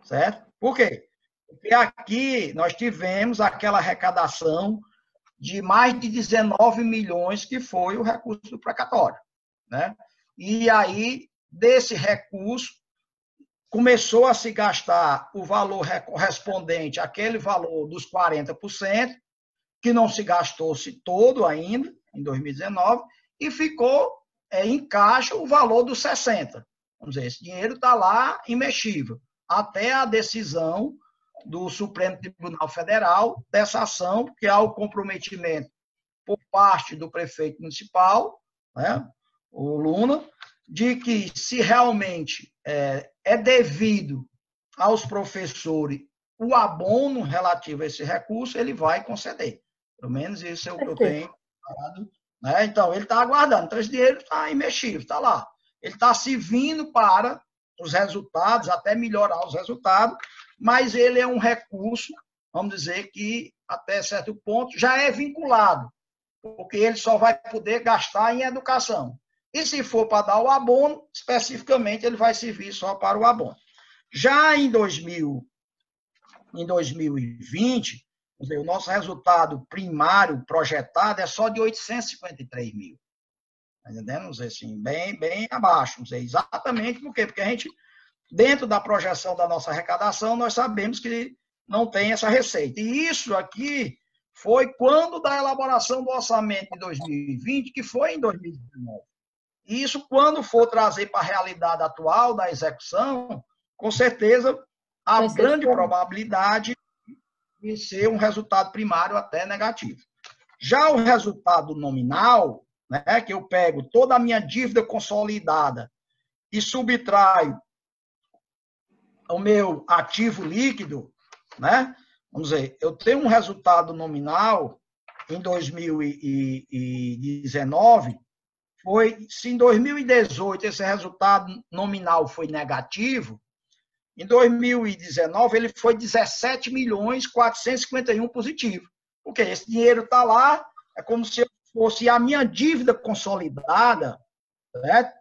certo? Por quê? Porque aqui nós tivemos aquela arrecadação de mais de 19 milhões, que foi o recurso do precatório, né? E aí, desse recurso, começou a se gastar o valor correspondente àquele valor dos 40%, que não se gastou-se todo ainda, em 2019, e ficou em caixa o valor dos 60%. Vamos dizer, esse dinheiro está lá imexível, até a decisão do Supremo Tribunal Federal dessa ação, que há o comprometimento por parte do prefeito municipal, né, o Luna, de que se realmente é devido aos professores o abono relativo a esse recurso, ele vai conceder. Pelo menos isso é o que eu tenho falado, né? Então, ele está aguardando. Então, esse dinheiro está imexível, está lá. Ele está servindo para os resultados, até melhorar os resultados, mas ele é um recurso, vamos dizer que, até certo ponto, já é vinculado, porque ele só vai poder gastar em educação. E se for para dar o abono, especificamente, ele vai servir só para o abono. Já em 2020, o nosso resultado primário projetado é só de 853.000. Entendemos? Assim, bem abaixo. Não sei exatamente por quê. Porque a gente, dentro da projeção da nossa arrecadação, nós sabemos que não tem essa receita. E isso aqui foi quando da elaboração do orçamento de 2020, que foi em 2019. E isso, quando for trazer para a realidade atual da execução, com certeza, há grande probabilidade de ser um resultado primário até negativo. Já o resultado nominal, né, que eu pego toda a minha dívida consolidada e subtraio o meu ativo líquido, né? Vamos dizer, eu tenho um resultado nominal em 2019, se em 2018 esse resultado nominal foi negativo, em 2019 ele foi 17.451.000 positivo. Porque esse dinheiro está lá, é como se fosse a minha dívida consolidada, certo?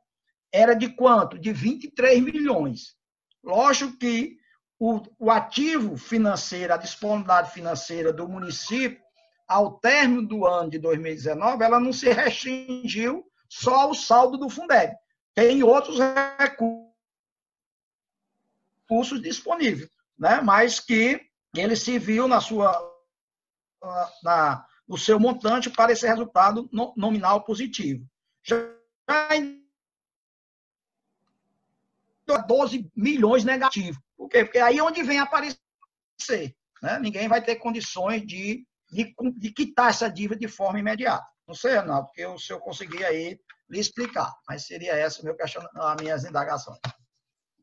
Era de quanto? De 23 milhões. Lógico que o ativo financeiro, a disponibilidade financeira do município, ao término do ano de 2019, ela não se restringiu só ao saldo do Fundeb. Tem outros recursos disponíveis, né? Mas que ele se viu no seu montante para esse resultado nominal positivo. Já em 12 milhões negativo. Por quê? Porque aí é onde vem aparecer. Né? Ninguém vai ter condições de quitar essa dívida de forma imediata. Não sei, Arnaldo, porque se eu conseguir aí lhe explicar, mas seria essa as minhas indagações.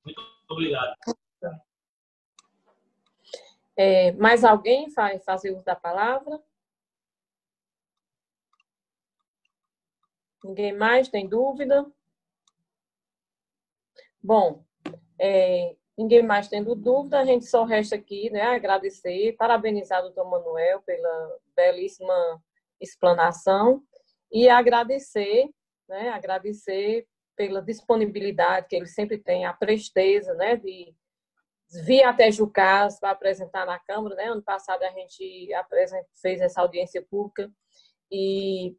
Muito obrigado. Mais alguém vai fazer uso da palavra? Ninguém mais tem dúvida? Bom, ninguém mais tendo dúvida, a gente só resta aqui, né, agradecer, parabenizar o doutor Manuel pela belíssima explanação e agradecer pela disponibilidade que ele sempre tem, a presteza, né, de vir até Jucás para apresentar na Câmara, né? Ano passado a gente fez essa audiência pública e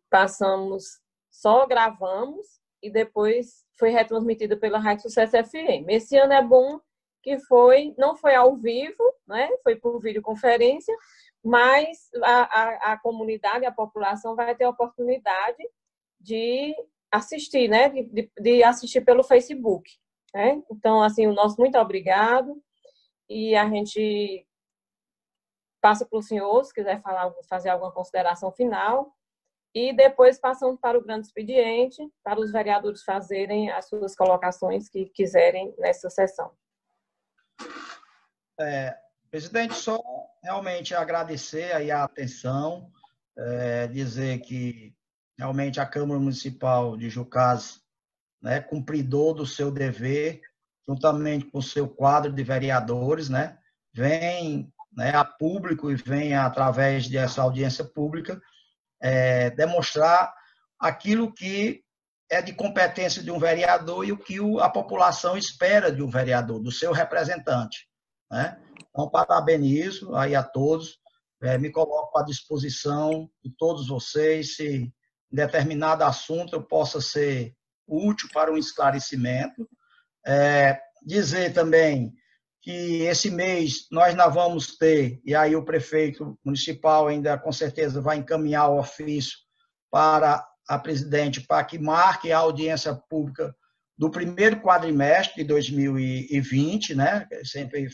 só gravamos e depois foi retransmitida pela Rádio Sucesso FM. Esse ano é bom que não foi ao vivo, né? Foi por videoconferência, mas a comunidade, a população vai ter a oportunidade de assistir, né? De assistir pelo Facebook, né? Então, assim, o nosso muito obrigado e a gente passa para o senhor, se quiser fazer alguma consideração final. E depois passamos para o grande expediente, para os vereadores fazerem as suas colocações que quiserem nessa sessão. Presidente, só realmente agradecer aí a atenção, dizer que realmente a Câmara Municipal de Jucás, né, cumpridor do seu dever, juntamente com o seu quadro de vereadores, né, vem, né, a público e vem através dessa audiência pública demonstrar aquilo que é de competência de um vereador e o que a população espera de um vereador, do seu representante, né? Então, parabenizo aí a todos, me coloco à disposição de todos vocês, se em determinado assunto eu possa ser útil para um esclarecimento. Dizer também que esse mês nós ainda vamos ter, e aí o prefeito municipal ainda com certeza vai encaminhar o ofício para a presidente para que marque a audiência pública do primeiro quadrimestre de 2020, né? Que sempre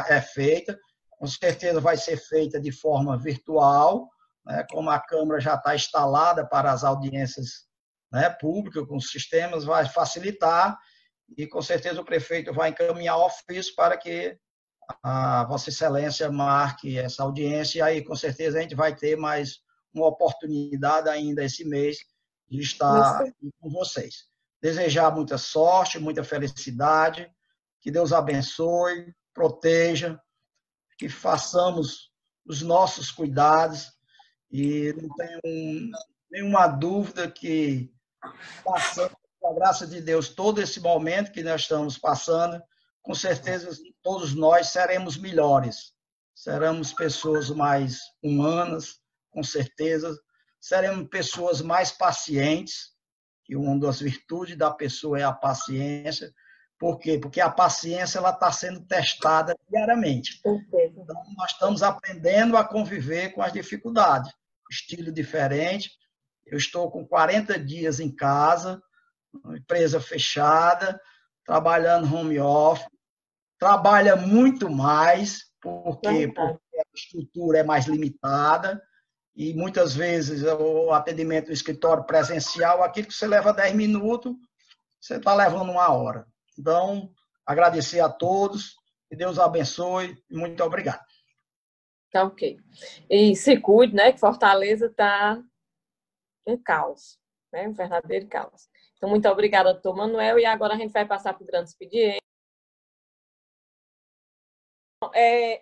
é feita, com certeza vai ser feita de forma virtual, né? Como a Câmara já está instalada para as audiências, né, públicas, com os sistemas, vai facilitar. E, com certeza, o prefeito vai encaminhar ofício para que a Vossa Excelência marque essa audiência. E aí, com certeza, a gente vai ter mais uma oportunidade ainda esse mês de estar aqui com vocês. Desejar muita sorte, muita felicidade, que Deus abençoe, proteja, que façamos os nossos cuidados e não tenho nenhuma dúvida que passando com a graça de Deus, todo esse momento que nós estamos passando, com certeza todos nós seremos melhores, seremos pessoas mais humanas, com certeza, seremos pessoas mais pacientes, que uma das virtudes da pessoa é a paciência. Por quê? Porque a paciência está sendo testada diariamente. Então, nós estamos aprendendo a conviver com as dificuldades, estilo diferente. Eu estou com 40 dias em casa, uma empresa fechada, trabalhando home office, trabalha muito mais, porque a estrutura é mais limitada, e muitas vezes o atendimento no escritório presencial, aquilo que você leva 10 minutos, você está levando 1 hora. Então, agradecer a todos, que Deus abençoe, e muito obrigado. Tá ok. E se cuide, né, que Fortaleza está um caos, né, um verdadeiro caos. Então, muito obrigada, doutor Manuel. E agora a gente vai passar para o grande expediente.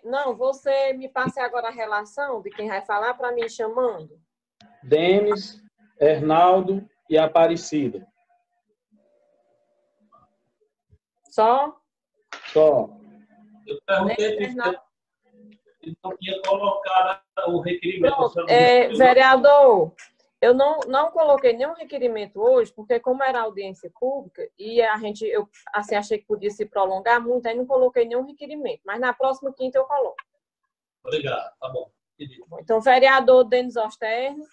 Não, você me passe agora a relação de quem vai falar para mim chamando. Denis, Hernaldo e Aparecida. Só? Só. Eu perguntei se ele não tinha colocado o requerimento. Pronto, vereador, eu não coloquei nenhum requerimento hoje, porque como era audiência pública, e eu achei que podia se prolongar muito, aí não coloquei nenhum requerimento. Mas na próxima quinta eu coloco. Obrigado, tá bom. Então, vereador Denis Osterno.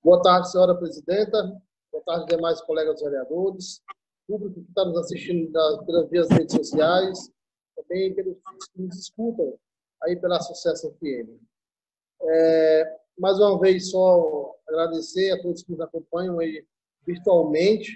Boa tarde, senhora presidenta. Boa tarde, demais colegas vereadores, público que está nos assistindo pelas vias redes sociais, também pelos que nos escutam aí pela Sucesso FM. Mais uma vez, só agradecer a todos que nos acompanham aí virtualmente,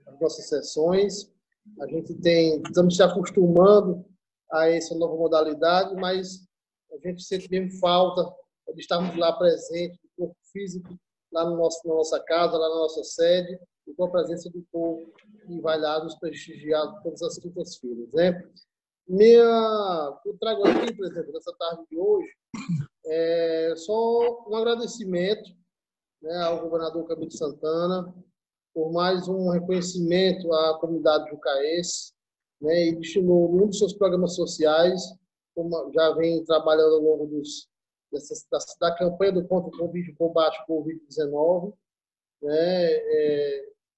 as nossas sessões. A gente estamos se acostumando a essa nova modalidade, mas a gente sente mesmo falta de estarmos lá presentes, do corpo físico, lá na nossa casa, lá na nossa sede, e com a presença do povo que vai lá nos prestigiar todas as quintas-feiras, né? Eu trago aqui, por exemplo, nessa tarde de hoje, só um agradecimento, né, ao governador Camilo Santana por mais um reconhecimento à comunidade jucaense, né, e destinou um dos seus programas sociais, como já vem trabalhando ao longo da campanha do contra o Covid, combate ao Covid-19, né,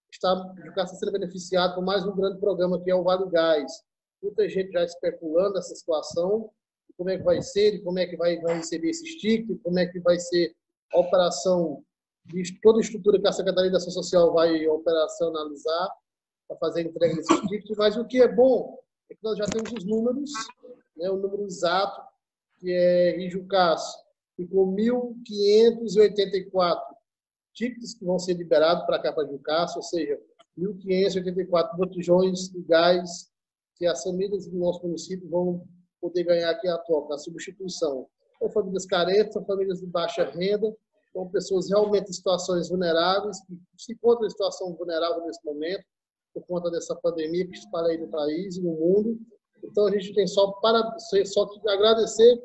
está sendo beneficiado por mais um grande programa que é o Vale Gás. Muita gente já especulando essa situação, como é que vai ser, como é que vai receber esses tickets, como é que vai ser a operação de toda a estrutura que a Secretaria da Ação Social vai operacionalizar para fazer a entrega desses tickets. Mas o que é bom é que nós já temos os números, né, o número exato, que é em Jucás, ficou 1.584 tickets que vão ser liberados para cá, para Jucás, ou seja, 1.584 botijões de gás que as famílias do nosso município vão poder ganhar aqui a troca, a substituição. São famílias carentes, são famílias de baixa renda, são pessoas realmente em situações vulneráveis, que se encontram em situação vulnerável nesse momento, por conta dessa pandemia que espalha aí no país e no mundo. Então, a gente tem só que agradecer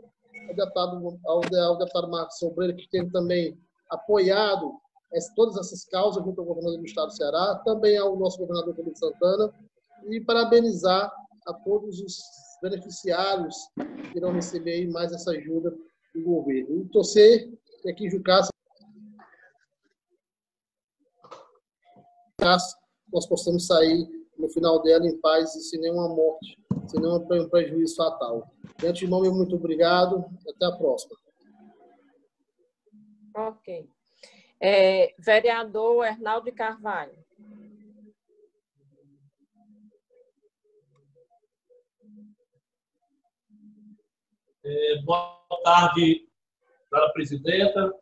ao deputado Marcos Sobreira, que tem também apoiado todas essas causas junto ao governador do Estado do Ceará, também ao nosso governador Camilo Santana, e parabenizar a todos os beneficiários que irão receber aí mais essa ajuda do governo. E torcer que aqui em Jucás nós possamos sair no final dela em paz e sem nenhuma morte, sem nenhum prejuízo fatal. De antemão, muito obrigado. Até a próxima. Ok. Vereador Hernaldo Carvalho. Boa tarde, senhora presidenta.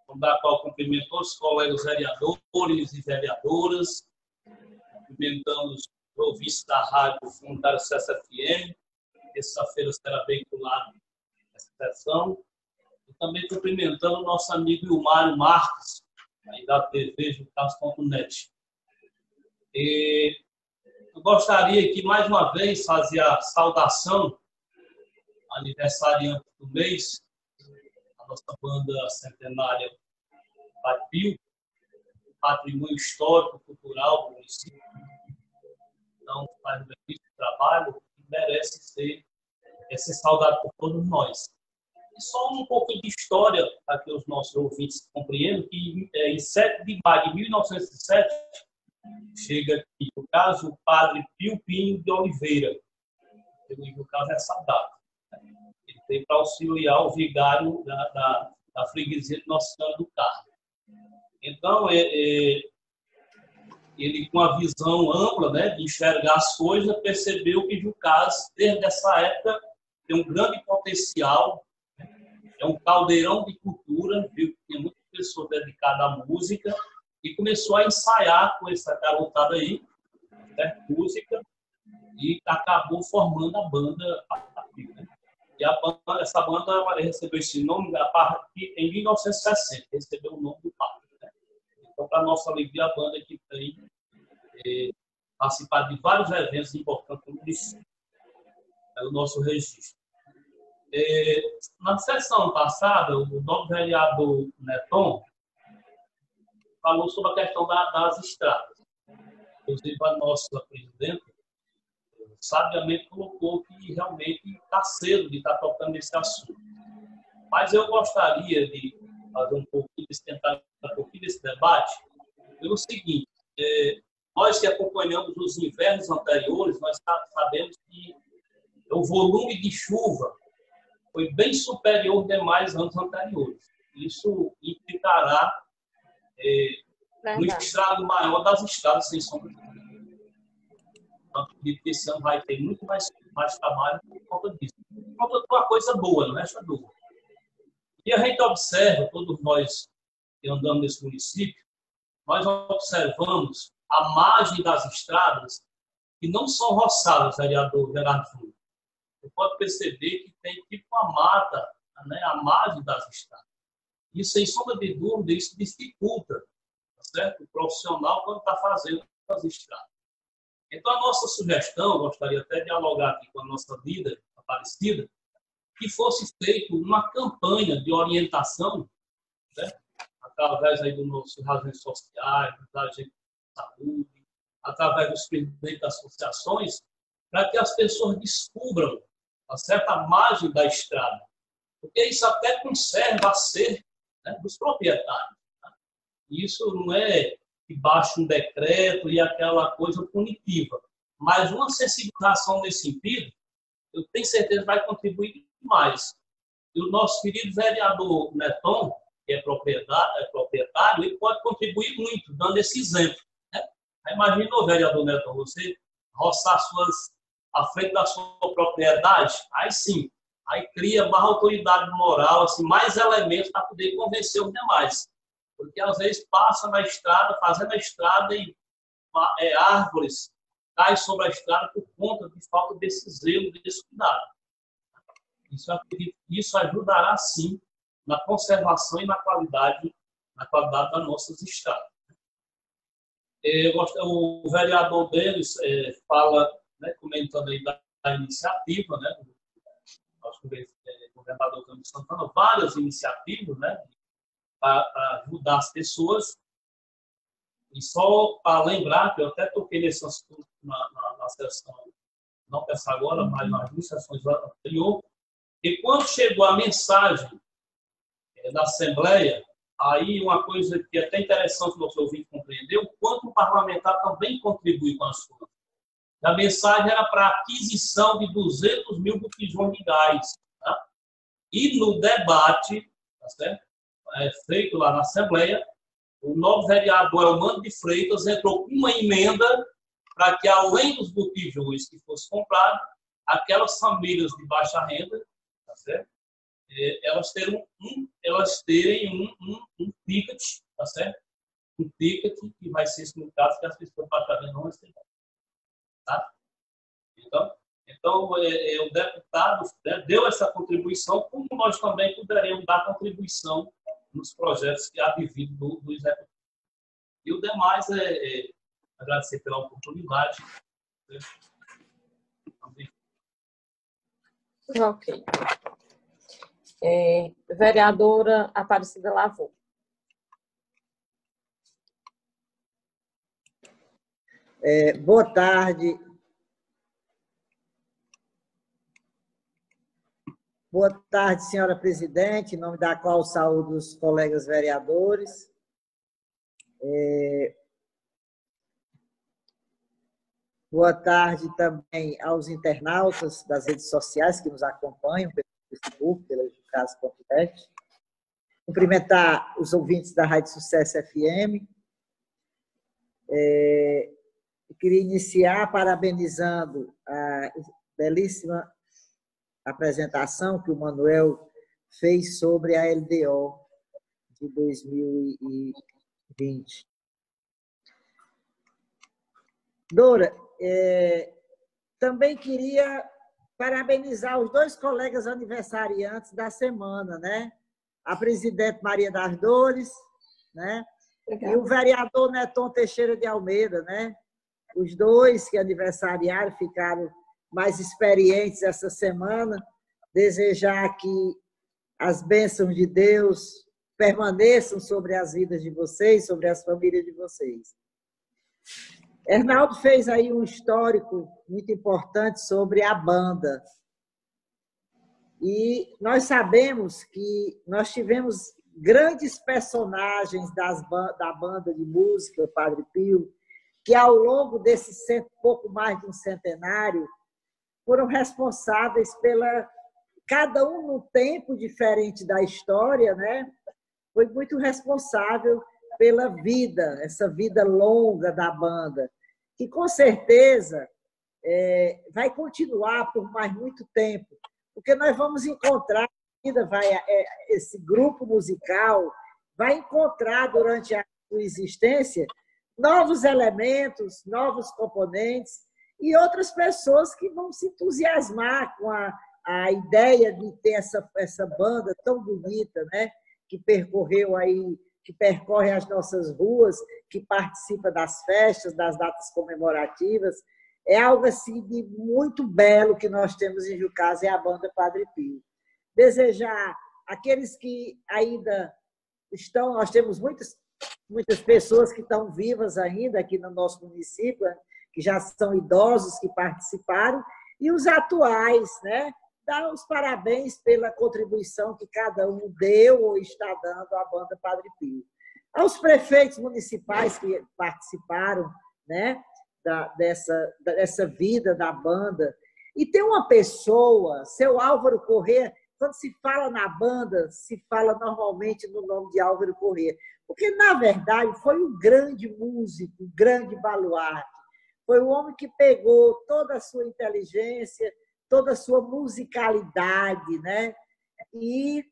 Vamos dar qual cumprimento a todos os colegas vereadores e vereadoras, cumprimentando os ouvintes da Rádio Comunitária CSFM. Terça-feira será veiculada essa sessão. E também cumprimentando o nosso amigo Ilmário Marques, aí da TV Jucás.net. Eu gostaria aqui, mais uma vez, fazer a saudação aniversariante do mês, a nossa banda centenária Pio, patrimônio histórico, cultural do município. Então, faz um belíssimo trabalho que merece ser saudado por todos nós. E só um pouco de história, para que os nossos ouvintes compreendam, que em 7 de maio de 1907, chega aqui, no caso, o padre Pio Pinho de Oliveira. No caso, essa data. Ele veio para auxiliar o vigário da freguesia de Nossa Senhora do Carmo. Então, ele, com a visão ampla, né, de enxergar as coisas, percebeu que Jucás, desde essa época, tem um grande potencial, né? É um caldeirão de cultura, viu? Tem muitas pessoas dedicadas à música, e começou a ensaiar com essa garotada aí, né, música, e acabou formando a banda. Né? E essa banda recebeu esse nome em 1960, recebeu o nome do padre. Né? Então, para nossa alegria, a banda que tem participado de vários eventos importantes no município. É o nosso registro. Na sessão passada, o novo vereador Neton falou sobre a questão das estradas. Inclusive, a nossa presidenta sabiamente colocou que realmente está cedo de estar tocando nesse assunto. Mas eu gostaria de fazer tentar um pouquinho desse debate pelo seguinte: nós que acompanhamos os invernos anteriores, nós sabemos que o volume de chuva foi bem superior aos demais anos anteriores. Isso implicará no estrago maior das estradas, sem sombra de dúvida. Então, acredito que esse ano vai ter muito mais trabalho por conta disso. Por conta de uma coisa boa, não resta dúvida. E a gente observa, todos nós que andamos nesse município, nós observamos a margem das estradas que não são roçadas, vereador Gerardo Júnior. Você pode perceber que tem tipo uma mata, né, a margem das estradas. E, sem sombra de dúvida, isso dificulta, tá certo? O profissional quando está fazendo as estradas. Então, a nossa sugestão, gostaria até de dialogar aqui com a nossa líder, Aparecida, que fosse feita uma campanha de orientação, né, através aí dos nossos razões sociais, da agente de saúde, através dos presidentes das associações, para que as pessoas descubram a certa margem da estrada. Porque isso até conserva a cerca, né, dos proprietários. Né? Isso não é que baixa um decreto e aquela coisa punitiva. Mas uma sensibilização nesse sentido, eu tenho certeza que vai contribuir mais. E o nosso querido vereador Neton, que é proprietário, ele pode contribuir muito, dando esse exemplo. Né? Imaginou, vereador Neton, você roçar a frente da sua propriedade? Aí sim, aí cria mais autoridade moral, assim, mais elementos para poder convencer os demais. Porque às vezes passa na estrada, fazendo a estrada e árvores caem sobre a estrada por conta de falta desse zelo, desse cuidado. Isso ajudará, sim, na conservação e na qualidade das nossas estradas. O vereador deles fala, né, comentando aí da iniciativa, né, o governador Camilo Santana, várias iniciativas, né, para ajudar as pessoas. E só para lembrar, que eu até toquei nesse assunto na sessão, não dessa agora, mas nas duas sessões anteriores, e quando chegou a mensagem da Assembleia, aí uma coisa que é até interessante que você ouvir compreender, o quanto o parlamentar também contribui com as coisas. A mensagem era para a aquisição de 200 mil botijões de gás. Tá? E no debate, tá certo? Feito lá na Assembleia, o novo vereador Elmano de Freitas entrou com uma emenda para que, além dos botijões que fossem comprados, aquelas famílias de baixa renda, tá certo? Elas terem um ticket, tá certo? Um ticket que vai ser, no caso, que as pessoas baixadas não receberão. Tá? Então o deputado, né, deu essa contribuição, como nós também poderemos dar contribuição nos projetos que há devido do executivo. E o demais agradecer pela oportunidade. Né? Ok. Vereadora Aparecida Lavô. Boa tarde. Boa tarde, senhora presidente, em nome da qual saúdo os colegas vereadores. Boa tarde também aos internautas das redes sociais que nos acompanham pelo Facebook, pela Jucas.net. Cumprimentar os ouvintes da Rádio Sucesso FM. Eu queria iniciar parabenizando a belíssima apresentação que o Manuel fez sobre a LDO de 2020. Dora, também queria parabenizar os dois colegas aniversariantes da semana, né? A presidente Maria das Dores, né? Obrigada. E o vereador Neton Teixeira de Almeida, né? Os dois que aniversariaram ficaram mais experientes essa semana. Desejar que as bênçãos de Deus permaneçam sobre as vidas de vocês, sobre as famílias de vocês. Hernaldo fez aí um histórico muito importante sobre a banda. E nós sabemos que nós tivemos grandes personagens da banda de música Padre Pio, que ao longo desse pouco mais de um centenário foram responsáveis cada um num tempo diferente da história, né? Foi muito responsável pela vida, essa vida longa da banda, que com certeza vai continuar por mais muito tempo, porque nós vamos encontrar, esse grupo musical vai encontrar durante a sua existência novos elementos, novos componentes e outras pessoas que vão se entusiasmar com a ideia de ter essa banda tão bonita, né? Que percorreu aí, que percorre as nossas ruas, que participa das festas, das datas comemorativas. É algo assim de muito belo que nós temos em Jucás, é a banda Padre Pio. Desejar aqueles que ainda estão, nós temos muitas pessoas que estão vivas ainda aqui no nosso município, que já são idosos, que participaram, e os atuais, né? Dar os parabéns pela contribuição que cada um deu ou está dando à banda Padre Pio. Aos prefeitos municipais que participaram, né? Dessa vida da banda. E tem uma pessoa, seu Álvaro Corrêa, quando se fala na banda, se fala normalmente no nome de Álvaro Corrêa, porque, na verdade, foi um grande músico, um grande baluarte. Foi o homem que pegou toda a sua inteligência, toda a sua musicalidade, né? E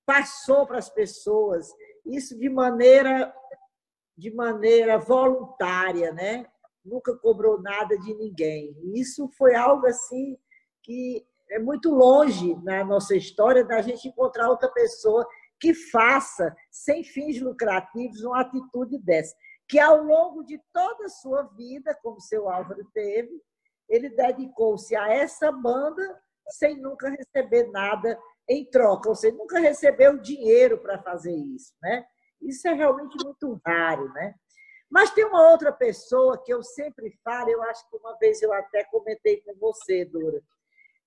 passou para as pessoas, isso de maneira voluntária, né? Nunca cobrou nada de ninguém. Isso foi algo assim que é muito longe na nossa história da gente encontrar outra pessoa que faça, sem fins lucrativos, uma atitude dessa. Que ao longo de toda a sua vida, como seu Álvaro teve, ele dedicou-se a essa banda sem nunca receber nada em troca, ou seja, nunca recebeu dinheiro para fazer isso, né? Isso é realmente muito raro, né? Mas tem uma outra pessoa que eu sempre falo, eu acho que uma vez eu até comentei com você, Dora,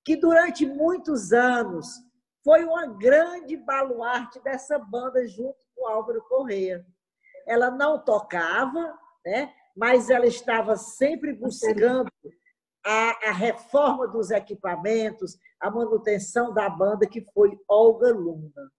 que durante muitos anos foi uma grande baluarte dessa banda junto com Álvaro Corrêa. Ela não tocava, né? Mas ela estava sempre buscando a reforma dos equipamentos, a manutenção da banda, que foi Olga Luna.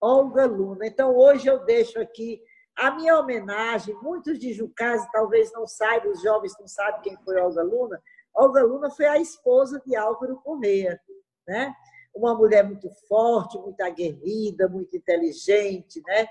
Olga Luna. Então, hoje eu deixo aqui a minha homenagem. Muitos de Jucás talvez não saibam, os jovens não sabem quem foi Olga Luna. Olga Luna foi a esposa de Álvaro Corrêa, né? Uma mulher muito forte, muito aguerrida, muito inteligente, né?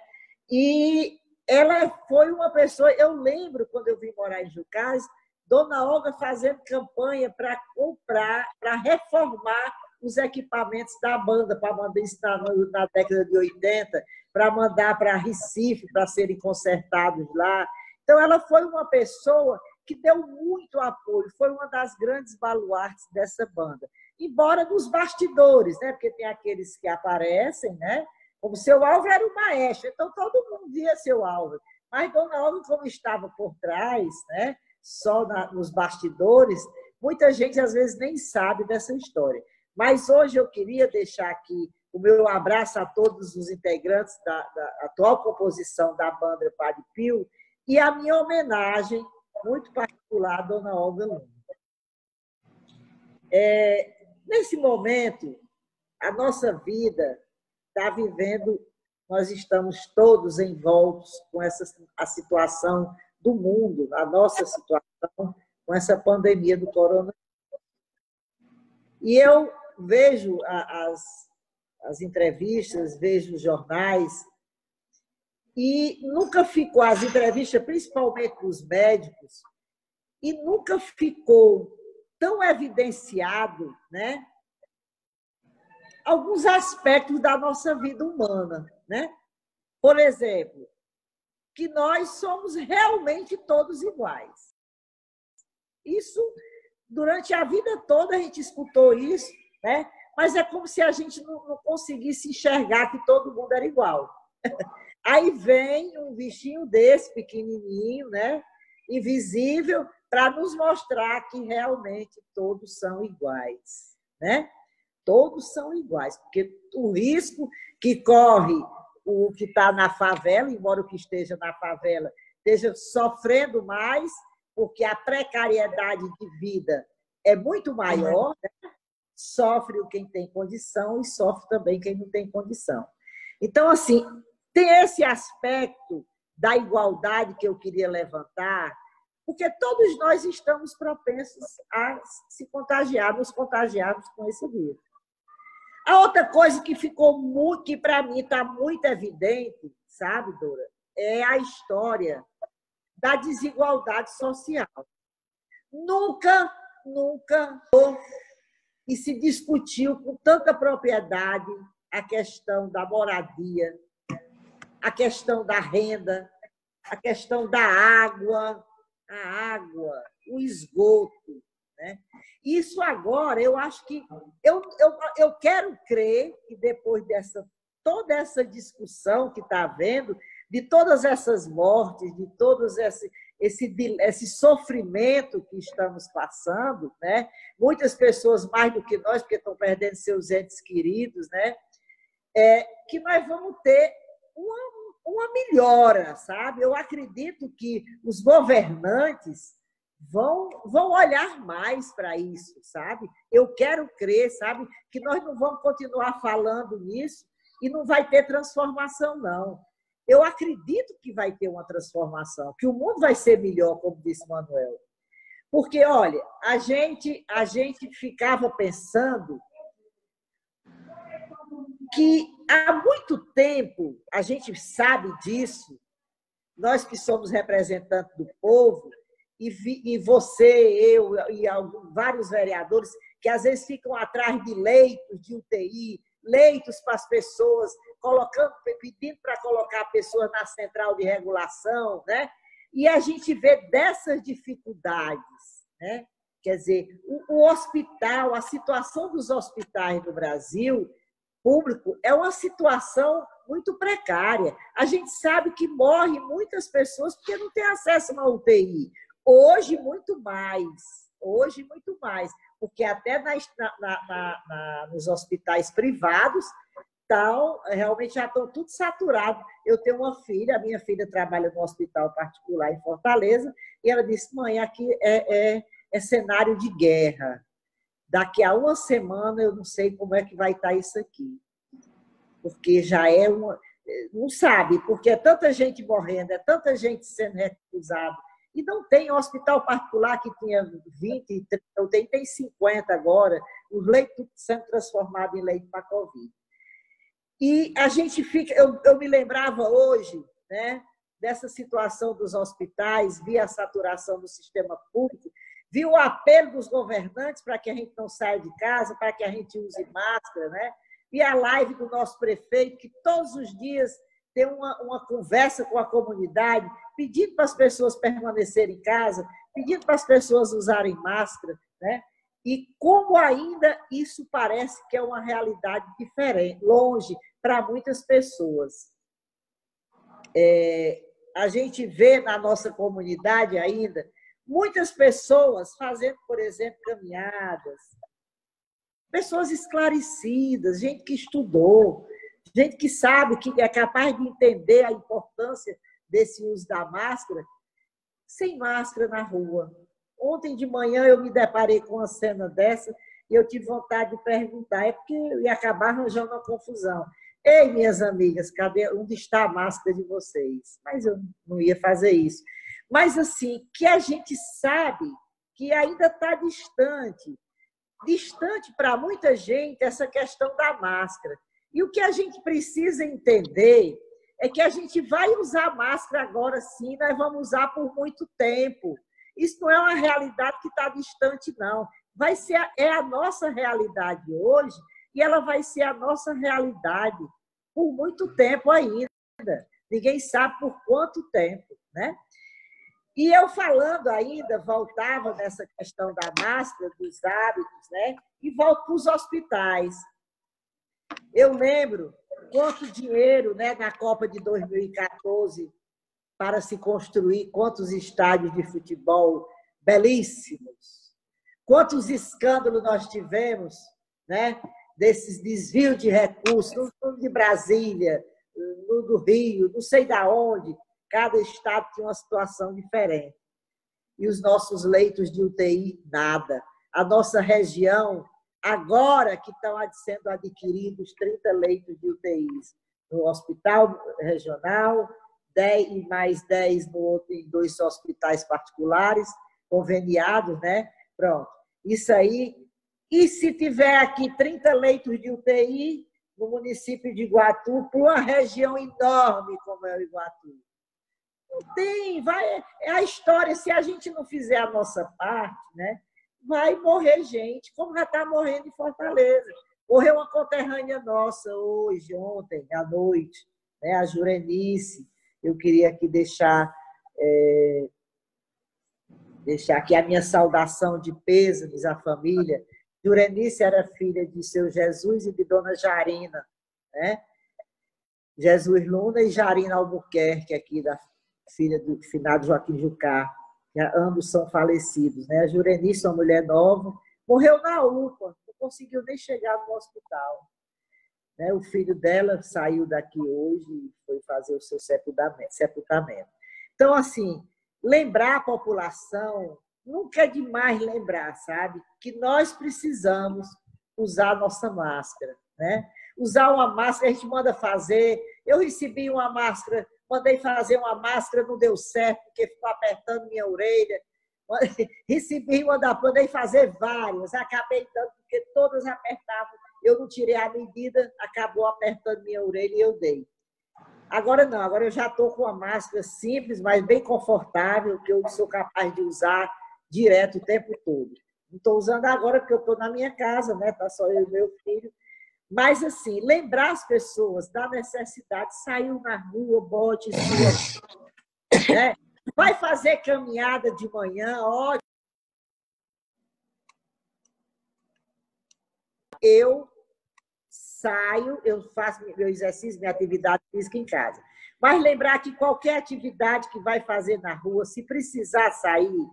E ela foi uma pessoa... Eu lembro, quando eu vim morar em Jucás, Dona Olga fazendo campanha para comprar, para reformar os equipamentos da banda, para mandar isso na década de 80, para mandar para Recife, para serem consertados lá. Então, ela foi uma pessoa que deu muito apoio, foi uma das grandes baluartes dessa banda. Embora nos bastidores, né? Porque tem aqueles que aparecem, né? Como seu Álvaro era o maestro, então todo mundo via seu Álvaro. Mas Dona Olga, como estava por trás, né? Só nos bastidores, muita gente às vezes nem sabe dessa história. Mas hoje eu queria deixar aqui o meu abraço a todos os integrantes da atual composição da banda Padre Pio e a minha homenagem muito particular à Dona Olga Luna. Nesse momento, a nossa vida está vivendo, nós estamos todos envoltos com a situação do mundo, a nossa situação com essa pandemia do coronavírus. E eu vejo as entrevistas, vejo os jornais, e nunca ficou, as entrevistas, principalmente dos médicos, e nunca ficou tão evidenciado, né, alguns aspectos da nossa vida humana, né? Por exemplo, que nós somos realmente todos iguais. Isso, durante a vida toda, a gente escutou isso, né? Mas é como se a gente não conseguisse enxergar que todo mundo era igual. Aí vem um bichinho desse, pequenininho, né? Invisível, para nos mostrar que realmente todos são iguais, né? Todos são iguais, porque o risco que corre o que está na favela, embora o que esteja na favela esteja sofrendo mais, porque a precariedade de vida é muito maior, né? Sofre quem tem condição e sofre também quem não tem condição. Então, assim, tem esse aspecto da igualdade que eu queria levantar, porque todos nós estamos propensos a se contagiar, nos contagiarmos com esse vírus. A outra coisa que ficou muito, que para mim está muito evidente, sabe, Dora, é a história da desigualdade social. Nunca e se discutiu com tanta propriedade a questão da moradia, a questão da renda, a questão da água, o esgoto, né? Isso agora, eu acho que... Eu quero crer que depois toda essa discussão que está havendo, de todas essas mortes, de todos esse sofrimento que estamos passando, né? Muitas pessoas mais do que nós, porque estão perdendo seus entes queridos, né? Que nós vamos ter uma melhora, sabe? Eu acredito que os governantes vão olhar mais para isso, sabe? Eu quero crer, sabe, que nós não vamos continuar falando nisso e não vai ter transformação, não. Eu acredito que vai ter uma transformação, que o mundo vai ser melhor, como disse Manuel. Porque, olha, a gente ficava pensando que há muito tempo, a gente sabe disso, nós que somos representantes do povo, e você, eu e vários vereadores, que às vezes ficam atrás de leitos de UTI, leitos para as pessoas, pedindo para colocar pessoas na central de regulação, né? E a gente vê dessas dificuldades, né? Quer dizer, o hospital, a situação dos hospitais no Brasil público é uma situação muito precária. A gente sabe que morrem muitas pessoas porque não têm acesso a uma UTI. Hoje, muito mais, porque até nos hospitais privados realmente já estão tudo saturados. Eu tenho uma filha, a minha filha trabalha no hospital particular em Fortaleza, e ela disse: mãe, aqui é cenário de guerra. Daqui a uma semana eu não sei como é que vai estar isso aqui. Porque já é uma... Não sabe, porque é tanta gente morrendo, é tanta gente sendo recusada. E não tem hospital particular que tinha 20, 30, tem 50 agora, os leitos sendo transformados em leito para Covid. E a gente fica... Eu me lembrava hoje, né, dessa situação dos hospitais, vi a saturação do sistema público, vi o apelo dos governantes para que a gente não saia de casa, para que a gente use máscara, né? Vi a live do nosso prefeito, que todos os dias tem uma conversa com a comunidade, pedindo para as pessoas permanecerem em casa, pedindo para as pessoas usarem máscara, né? E como ainda isso parece que é uma realidade diferente, longe para muitas pessoas. A gente vê na nossa comunidade ainda muitas pessoas fazendo, por exemplo, caminhadas, pessoas esclarecidas, gente que estudou, gente que sabe, que é capaz de entender a importância desse uso da máscara, sem máscara na rua. Ontem de manhã eu me deparei com uma cena dessa e eu tive vontade de perguntar, porque eu ia acabar arranjando uma confusão. Ei, minhas amigas, onde está a máscara de vocês? Mas eu não ia fazer isso. Mas, assim, que a gente sabe que ainda está distante para muita gente essa questão da máscara. E o que a gente precisa entender é que a gente vai usar máscara agora sim, nós vamos usar por muito tempo. Isso não é uma realidade que está distante, não. É a nossa realidade hoje e ela vai ser a nossa realidade por muito tempo ainda. Ninguém sabe por quanto tempo, né? E eu falando ainda, voltava nessa questão da máscara, dos hábitos, né? E volto para os hospitais. Eu lembro quanto dinheiro, né, na Copa de 2014 para se construir, quantos estádios de futebol belíssimos, quantos escândalos nós tivemos, né, desses desvios de recursos, no de Brasília, no do Rio, não sei de onde. Cada estado tinha uma situação diferente. E os nossos leitos de UTI, nada. A nossa região, agora que estão sendo adquiridos 30 leitos de UTIs no Hospital Regional, 10 e mais 10 em 2 hospitais particulares, conveniados, né? Pronto. Isso aí. E se tiver aqui 30 leitos de UTI no município de Iguatu, para uma região enorme como é o Iguatu? Não tem, é a história. Se a gente não fizer a nossa parte, né, vai morrer gente, como já está morrendo em Fortaleza. Morreu uma conterrânea nossa hoje, ontem, à noite, né, a Jurenice. Eu queria aqui deixar aqui a minha saudação de pêsames à família. Jurenice era filha de seu Jesus e de dona Jarina, né? Jesus Luna e Jarina Albuquerque, aqui da filha do finado Joaquim Jucá, que ambos são falecidos, né? A Jurenice, uma mulher nova, morreu na UPA, não conseguiu nem chegar no hospital. Né? O filho dela saiu daqui hoje e foi fazer o seu sepultamento. Então, assim, lembrar a população, nunca é demais lembrar, sabe? Que nós precisamos usar a nossa máscara, né? Usar uma máscara, a gente manda fazer. Eu recebi uma máscara, mandei fazer uma máscara, não deu certo, porque ficou apertando minha orelha. Recebi mandei fazer várias, acabei dando, porque todas apertavam. Eu não tirei a medida, acabou apertando minha orelha e eu dei. Agora não, agora eu já estou com uma máscara simples, mas bem confortável, que eu sou capaz de usar direto o tempo todo. Não estou usando agora porque eu estou na minha casa, né? Está só eu e meu filho. Mas, assim, lembrar as pessoas da necessidade, saiu na rua, bote sua, né? Vai fazer caminhada de manhã, ótimo. Eu saio, eu faço meu exercício, minha atividade física em casa. Mas lembrar que qualquer atividade que vai fazer na rua, se precisar sair,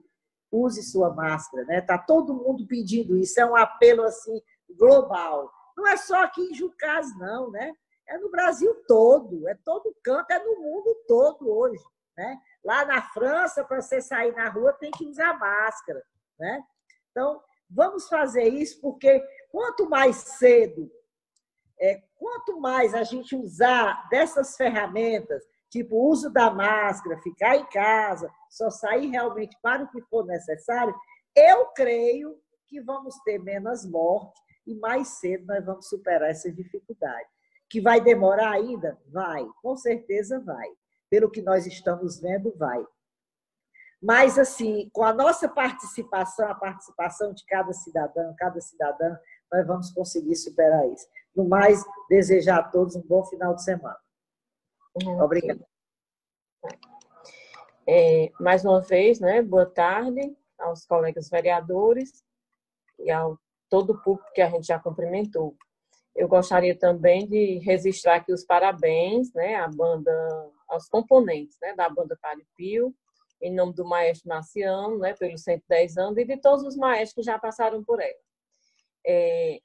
use sua máscara, né? Tá todo mundo pedindo isso, é um apelo assim global. Não é só aqui em Jucás, não, né? É no Brasil todo, é todo canto, é no mundo todo hoje, né? Lá na França, para você sair na rua, tem que usar máscara, né? Então, vamos fazer isso, porque quanto mais cedo, quanto mais a gente usar dessas ferramentas, tipo o uso da máscara, ficar em casa, só sair realmente para o que for necessário, eu creio que vamos ter menos morte e mais cedo nós vamos superar essa dificuldade. Que vai demorar ainda? Vai, com certeza vai. Pelo que nós estamos vendo, vai. Mas, assim, com a nossa participação, a participação de cada cidadã, nós vamos conseguir superar isso. No mais, desejar a todos um bom final de semana. Obrigada. Mais uma vez, né, boa tarde aos colegas vereadores e ao todo o público que a gente já cumprimentou. Eu gostaria também de registrar aqui os parabéns, né, à banda, aos componentes, né, da banda Paripio, em nome do maestro Marciano, né, pelos 110 anos, e de todos os maestros que já passaram por ela.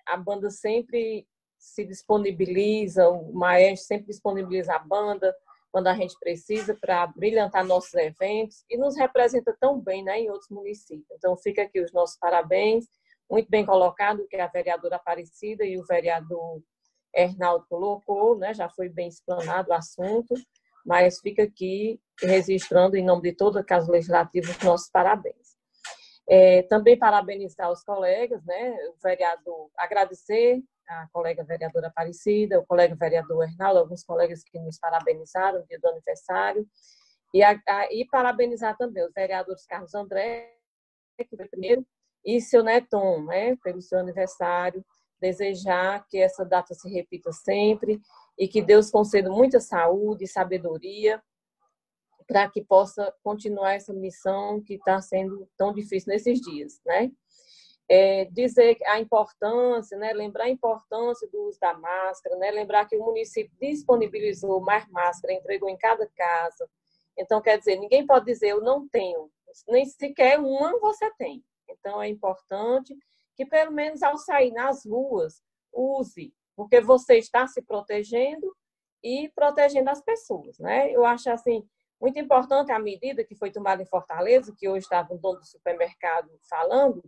A banda sempre se disponibiliza, o maestro sempre disponibiliza a banda quando a gente precisa para brilhantar nossos eventos e nos representa tão bem, né, em outros municípios. Então, fica aqui os nossos parabéns, muito bem colocado, que a vereadora Aparecida e o vereador Hernaldo colocou, né, já foi bem explanado o assunto, mas fica aqui registrando, em nome de toda a Casa Legislativa, os nossos parabéns. Também parabenizar os colegas, né, o vereador, agradecer a colega vereadora Aparecida, o colega vereador Hernaldo, alguns colegas que nos parabenizaram no dia do aniversário, e parabenizar também os vereadores Carlos André, que foi primeiro, e seu Neton, né, pelo seu aniversário, desejar que essa data se repita sempre e que Deus conceda muita saúde e sabedoria para que possa continuar essa missão que está sendo tão difícil nesses dias, né? Dizer a importância, né, lembrar a importância do uso da máscara, né, lembrar que o município disponibilizou mais máscara, entregou em cada casa. Então, quer dizer, ninguém pode dizer eu não tenho, nem sequer uma você tem. Então, é importante que, pelo menos ao sair nas ruas, use, porque você está se protegendo e protegendo as pessoas, né? Eu acho, assim, muito importante a medida que foi tomada em Fortaleza, que hoje estava o dono do supermercado falando,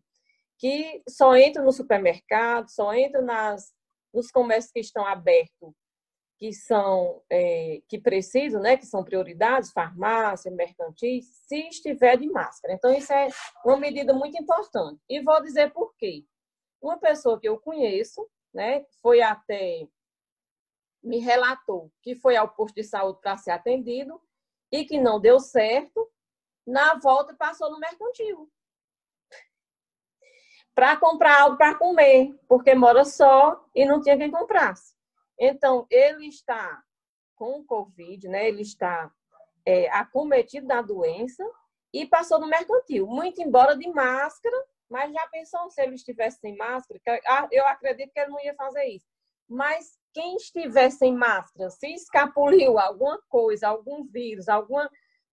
que só entra no supermercado, só entra nos comércios que estão abertos que precisam, né, que são prioridades, farmácia, mercantis, se estiver de máscara. Então, isso é uma medida muito importante. E vou dizer por quê. Uma pessoa que eu conheço, né, foi até, me relatou que foi ao posto de saúde para ser atendido e que não deu certo, na volta passou no mercantil para comprar algo para comer, porque mora só e não tinha quem comprasse. Então, ele está com o Covid, né? Ele está acometido da doença e passou no mercantil, muito embora de máscara, mas já pensou se ele estivesse sem máscara? Eu acredito que ele não ia fazer isso. Mas quem estiver sem máscara, se escapuliu alguma coisa, algum vírus,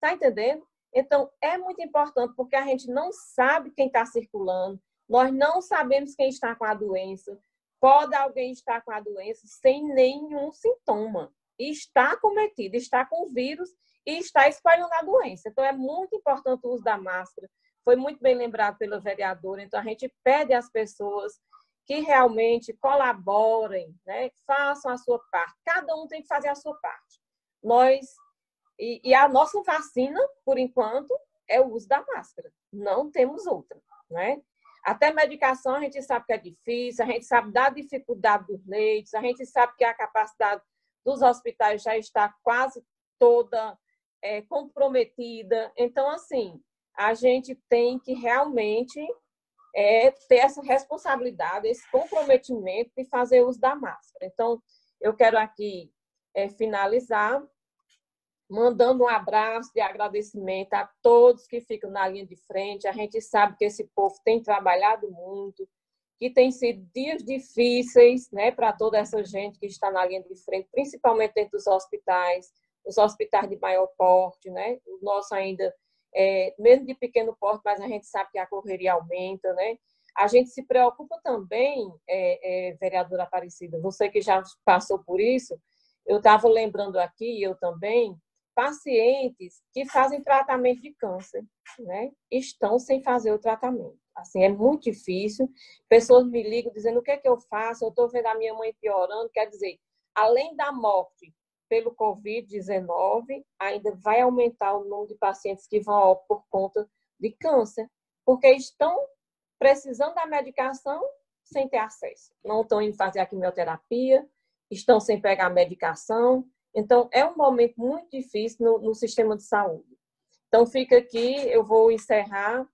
tá entendendo? Então, é muito importante, porque a gente não sabe quem está circulando, nós não sabemos quem está com a doença. Pode alguém estar com a doença sem nenhum sintoma. Está acometido, está com o vírus e está espalhando a doença. Então, é muito importante o uso da máscara. Foi muito bem lembrado pela vereadora. Então, a gente pede às pessoas que realmente colaborem, né? Façam a sua parte. Cada um tem que fazer a sua parte. E a nossa vacina, por enquanto, é o uso da máscara. Não temos outra, né? Até medicação a gente sabe que é difícil, a gente sabe da dificuldade dos leitos, a gente sabe que a capacidade dos hospitais já está quase toda comprometida. Então, assim, a gente tem que realmente ter essa responsabilidade, esse comprometimento de fazer uso da máscara. Então, eu quero aqui finalizar mandando um abraço de agradecimento a todos que ficam na linha de frente. A gente sabe que esse povo tem trabalhado muito, que tem sido dias difíceis, né, para toda essa gente que está na linha de frente, principalmente dentro dos hospitais, os hospitais de maior porte, né? O nosso ainda mesmo de pequeno porte, mas a gente sabe que a correria aumenta, né? A gente se preocupa também, vereadora Aparecida, você que já passou por isso, eu estava lembrando aqui, eu também, pacientes que fazem tratamento de câncer, né? Estão sem fazer o tratamento. Assim, é muito difícil. Pessoas me ligam dizendo o que é que eu faço, eu estou vendo a minha mãe piorando. Quer dizer, além da morte pelo Covid-19, ainda vai aumentar o número de pacientes que vão por conta de câncer, porque estão precisando da medicação sem ter acesso. Não estão indo fazer a quimioterapia, estão sem pegar a medicação. Então, é um momento muito difícil no sistema de saúde. Então, fica aqui, eu vou encerrar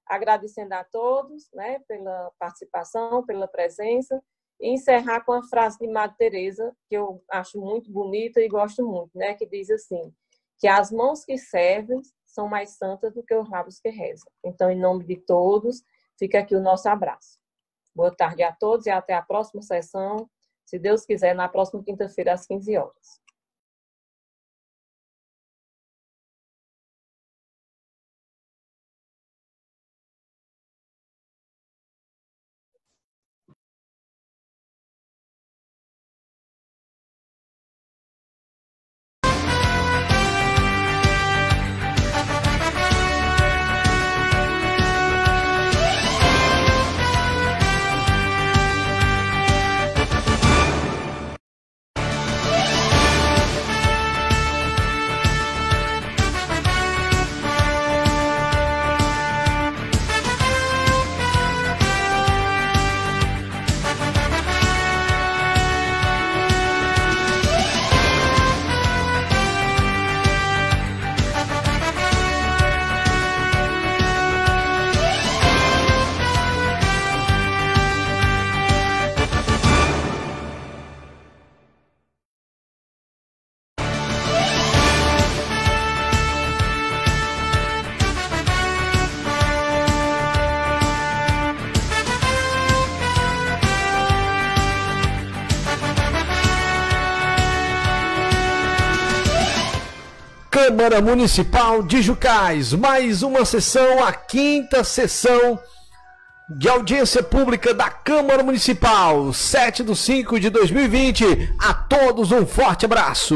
agradecendo a todos, né, pela participação, pela presença, e encerrar com a frase de Madre Teresa, que eu acho muito bonita e gosto muito, né, que diz assim, que as mãos que servem são mais santas do que os lábios que rezam. Então, em nome de todos, fica aqui o nosso abraço. Boa tarde a todos e até a próxima sessão, se Deus quiser, na próxima quinta-feira, às 15 horas. Câmara Municipal de Jucás, mais uma sessão, a quinta sessão de audiência pública da Câmara Municipal, 7/5/2020. A todos um forte abraço.